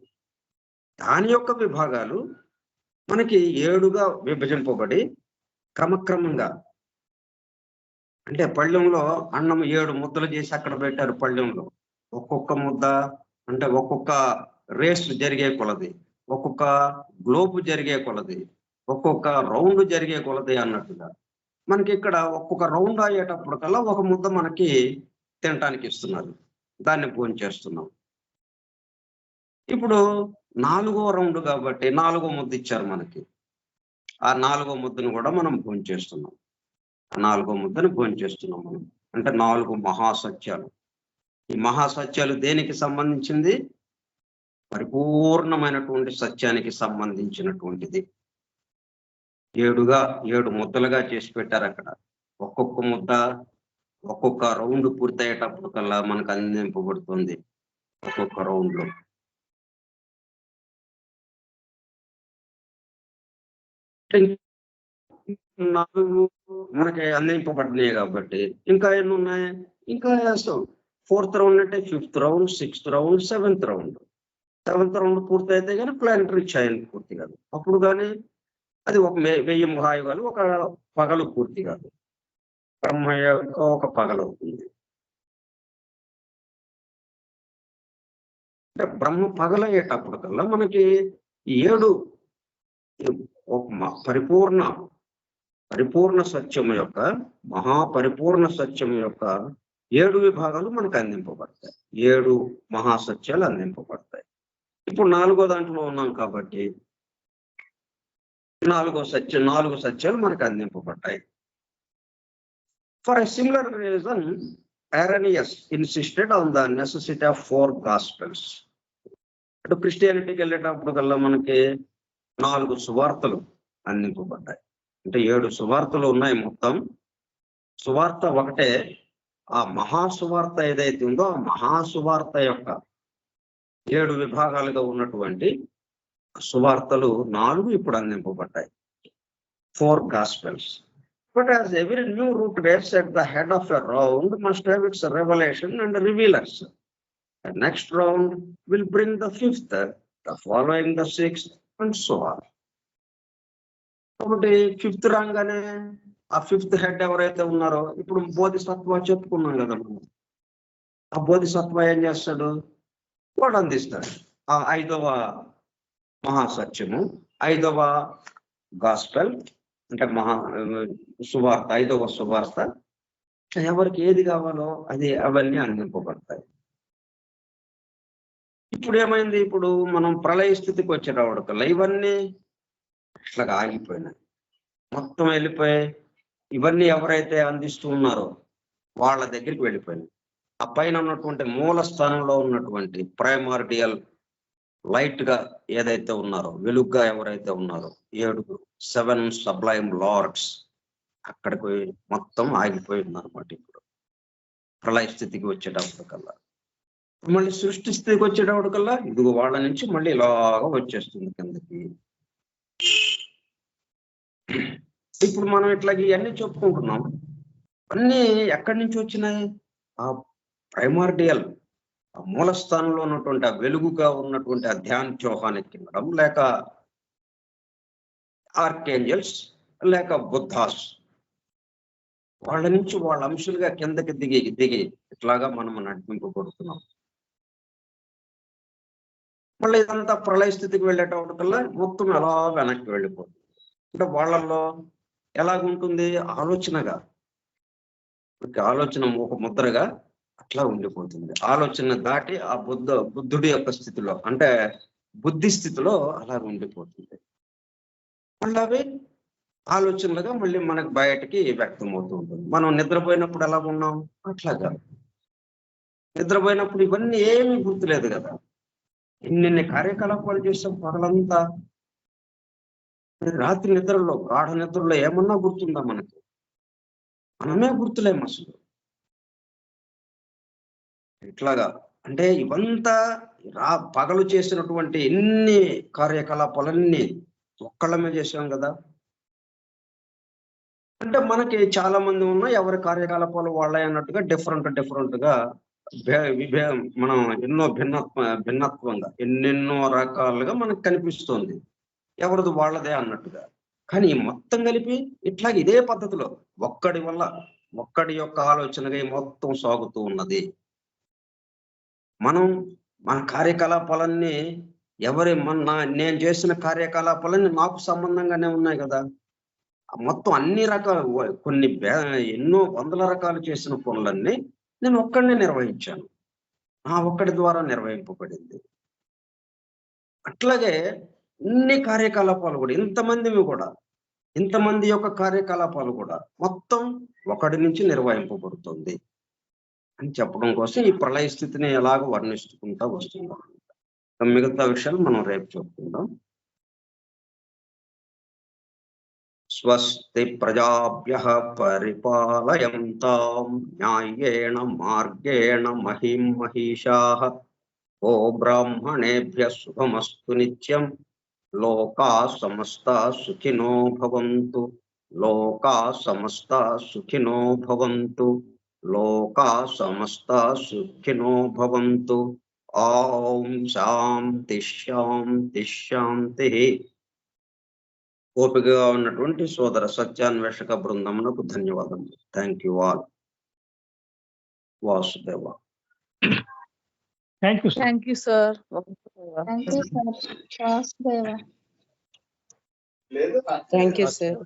దాని యొక్క విభాగాలు మనకి 7గా విభజింపబడి క్రమక్రమంగా, అంటే పళ్ళెంలో అన్నం 7 ముద్దలు చేసి అక్కడ పెట్టారు. పళ్ళెంలో ఒక్కొక్క ముద్ద అంటే ఒక్కొక్క రేస్ జరిగే కొలది, ఒక్కొక్క గ్లోబ్ జరిగే కొలది, ఒక్కొక్క రౌండ్ జరిగే కొలది అన్నట్టుగా మనకి ఇక్కడ ఒక్కొక్క రౌండ్ అయ్యేటప్పుడు కల్లా ఒక ముద్ద మనకి తినటానికి ఇస్తున్నారు, దాన్ని భోంచేస్తున్నాం. ఇప్పుడు 4వ రౌండ్ కాబట్టి 4వ ముద్ద ఇచ్చారు మనకి, ఆ 4వ ముద్దను కూడా మనం భోంచేస్తున్నాం. 4వ ముద్దను భోంచేస్తున్నాం మనం, అంటే 4 మహాసత్యాలు. ఈ మహాసత్యాలు దేనికి సంబంధించింది? పరిపూర్ణమైనటువంటి సత్యానికి సంబంధించినటువంటిది. 7 ముద్దలుగా చేసి పెట్టారు అక్కడ. ఒక్కొక్క ముద్ద ఒక్కొక్క రౌండ్ పూర్తయ్యేటప్పుడు కల్లా మనకు అందింపబడుతుంది. ఒక్కొక్క రౌండ్ లో 4 మనకి అందింపబడినాయి కాబట్టి ఇంకా ఎన్ని ఉన్నాయి? ఇంకా 4th రౌండ్ అంటే 5th round, 6th round, 7th round. 7th round పూర్తయితే కానీ ప్లానటరీ చైన్ పూర్తి కాదు. అప్పుడు కానీ అది ఒక 1000 మహాయుగాలు ఒక పగలు పూర్తి కాదు. బ్రహ్మయుగం ఒక పగలవుతుంది. అంటే బ్రహ్మ పగలయ్యేటప్పుడు కల్లా మనకి 7 పరిపూర్ణ సత్యం యొక్క మహాపరిపూర్ణ సత్యం యొక్క 7 విభాగాలు మనకు అందింపబడతాయి. 7 మహాసత్యాలు అందింపబడతాయి. ఇప్పుడు 4వ దాంట్లో ఉన్నాం కాబట్టి 4 సత్యాలు మనకు అందింపబడ్డాయి. For a similar reason Irenaeus insisted on the necessity of 4 gospels. అటు క్రిస్టియానిటీకి వెళ్ళేటప్పుడు కల్లా మనకి 4 సువార్తలు అందింపబడ్డాయి. అంటే 7 సువార్తలు ఉన్నాయి మొత్తం. సువార్త ఒకటే. ఆ మహాసువార్త ఏదైతే ఉందో ఆ మహాసువార్త యొక్క 7 విభాగాలుగా ఉన్నటువంటి సువార్తలు 4 ఇప్పుడు అందింపబడ్డాయి. 4 gospels. But as every new route waves at the head of a round must have its revelation and revealers. The next round will bring the 5th, the following the 6th, and so on. కాబట్టి 5th రాగానే ఆ 5th head ఎవరైతే ఉన్నారో ఇప్పుడు బోధిసత్వ చెప్పుకున్నాం కదా మనం. ఆ బోధిసత్వ ఏం చేస్తాడు? వాడు అందిస్తాడు ఆ 5వ మహాసత్యము, 5వ గాస్పెల్ అంటే సువార్త, 5వ సువార్త. ఎవరికి ఏది కావాలో అవన్నీ అందింపబడతాయి. ఇప్పుడు ఏమైంది? ఇప్పుడు మనం ప్రళయ స్థితికి వచ్చేటప్పటికల్లా ఇవన్నీ అట్లాగా ఆగిపోయినాయి, మొత్తం వెళ్ళిపోయాయి. ఇవన్నీ ఎవరైతే అందిస్తూ ఉన్నారో వాళ్ళ దగ్గరికి వెళ్ళిపోయినాయి. ఆ పైన ఉన్నటువంటి మూల స్థానంలో ఉన్నటువంటి ప్రైమార్డియల్ లైట్ గా ఏదైతే ఉన్నారో, వెలుగుగా ఎవరైతే ఉన్నారో 7 సబ్లైమ్ లార్డ్స్ అక్కడికి మొత్తం ఆగిపోయింది అనమాట. ఇప్పుడు ప్రళయ స్థితికి వచ్చేటప్పటికల్లా, మళ్ళీ సృష్టి స్థితికి వచ్చేటప్పటికల్లా ఇదిగో వాళ్ళ నుంచి మళ్ళీ ఇలాగా వచ్చేస్తుంది కిందకి. ఇప్పుడు మనం ఇట్లాగ ఇవన్నీ చెప్పుకుంటున్నాం. అన్నీ ఎక్కడి నుంచి వచ్చినాయి? ఆ ప్రైమార్డియల్ మూల స్థానంలో ఉన్నటువంటి ఆ వెలుగుగా ఉన్నటువంటి ఆ ధ్యాన్ చౌహాన్ కిందడం, లేక ఆర్కేంజల్స్, లేక బుద్ధాస్, వాళ్ళ నుంచి వాళ్ళ అంశాలుగా కిందకి దిగి ఇట్లాగా మనం నడిపింపబడుతున్నాం. మళ్ళీ ఇదంతా ప్రళయ స్థితికి వెళ్ళేటప్పటికల్లా మొత్తం ఎలా వెనక్కి వెళ్ళిపోతుంది. అంటే వాళ్ళల్లో ఎలాగుంటుంది? ఆలోచనగా, ఆలోచన ఒక ముద్రగా అట్లా ఉండిపోతుంది. ఆలోచన దాటి ఆ బుద్ధుడి యొక్క స్థితిలో, అంటే బుద్ధి స్థితిలో అలా ఉండిపోతుంది. మళ్ళీ అవి ఆలోచనలుగా మళ్ళీ మనకు బయటకి వ్యక్తం అవుతూ ఉంటుంది. మనం నిద్రపోయినప్పుడు ఎలా ఉన్నాం? అట్లాగా నిద్రపోయినప్పుడు ఇవన్నీ ఏమీ గుర్తులేదు కదా. ఇన్ని కార్యకలాపాలు చేసాం పగలంతా. రాత్రి నిద్రలో, గాఢ నిద్రలో ఏమన్నా గుర్తుందా మనకి? మనమే గుర్తులేము అసలు. ఇట్లాగా అంటే ఇవంతా పగలు చేసినటువంటి ఎన్ని కార్యకలాపాలన్నీ ఒక్కళ్ళమే చేసాం కదా. అంటే మనకి చాలా మంది ఉన్నా ఎవరి కార్యకలాపాలు వాళ్ళే అన్నట్టుగా డిఫరెంట్ గా మనం ఎన్నో భిన్నత్వంగా ఎన్నెన్నో రకాలుగా మనకు కనిపిస్తుంది, ఎవరిది వాళ్ళదే అన్నట్టుగా. కానీ మొత్తం కలిపి ఇట్లాగే ఇదే పద్ధతిలో ఒక్కడి యొక్క ఆలోచనగా మొత్తం సాగుతూ ఉన్నది. మన కార్యకలాపాలన్నీ నేను చేసిన కార్యకలాపాలన్నీ నాకు సంబంధంగానే ఉన్నాయి కదా. మొత్తం అన్ని రకాలు ఎన్నో వందల రకాలు చేసిన పనులన్నీ నేను ఒక్కడినే నిర్వహించాను. ఒక్కడి ద్వారా నిర్వహింపబడింది. అట్లాగే ఇన్ని కార్యకలాపాలు కూడా ఇంతమంది యొక్క కార్యకలాపాలు కూడా మొత్తం ఒకడి నుంచి నిర్వహింపబడుతుంది అని చెప్పడం కోసం ఈ ప్రళయ స్థితిని ఎలాగ వర్ణిస్తుంటా వస్తున్నాం. మిగతా విషయాలు మనం రేపు చెప్పుకుందాం. స్వస్తి ప్రజాభ్యః పరిపాలయంతాం న్యాయేణ మార్గేణ మహిం మహిషాః. ఓ బ్రాహ్మణేభ్యః శుభమస్తు నిత్యం. లోకాః సమస్తాః సుఖినో భవంతు. లోకా సమస్త సుఖినో భవంతు. లోకా సమస్త సుఖినో భవంతు. ఓం శాంతి శాంతి శాంతి. ఓపికగా ఉన్నటువంటి సోదర సత్యాన్వేషక బృందమునకు ధన్యవాదములు. Thank you all. Vasudeva. Thank you sir. Thank you, sir. Thank you, sir. Vasudeva. Thank you, sir.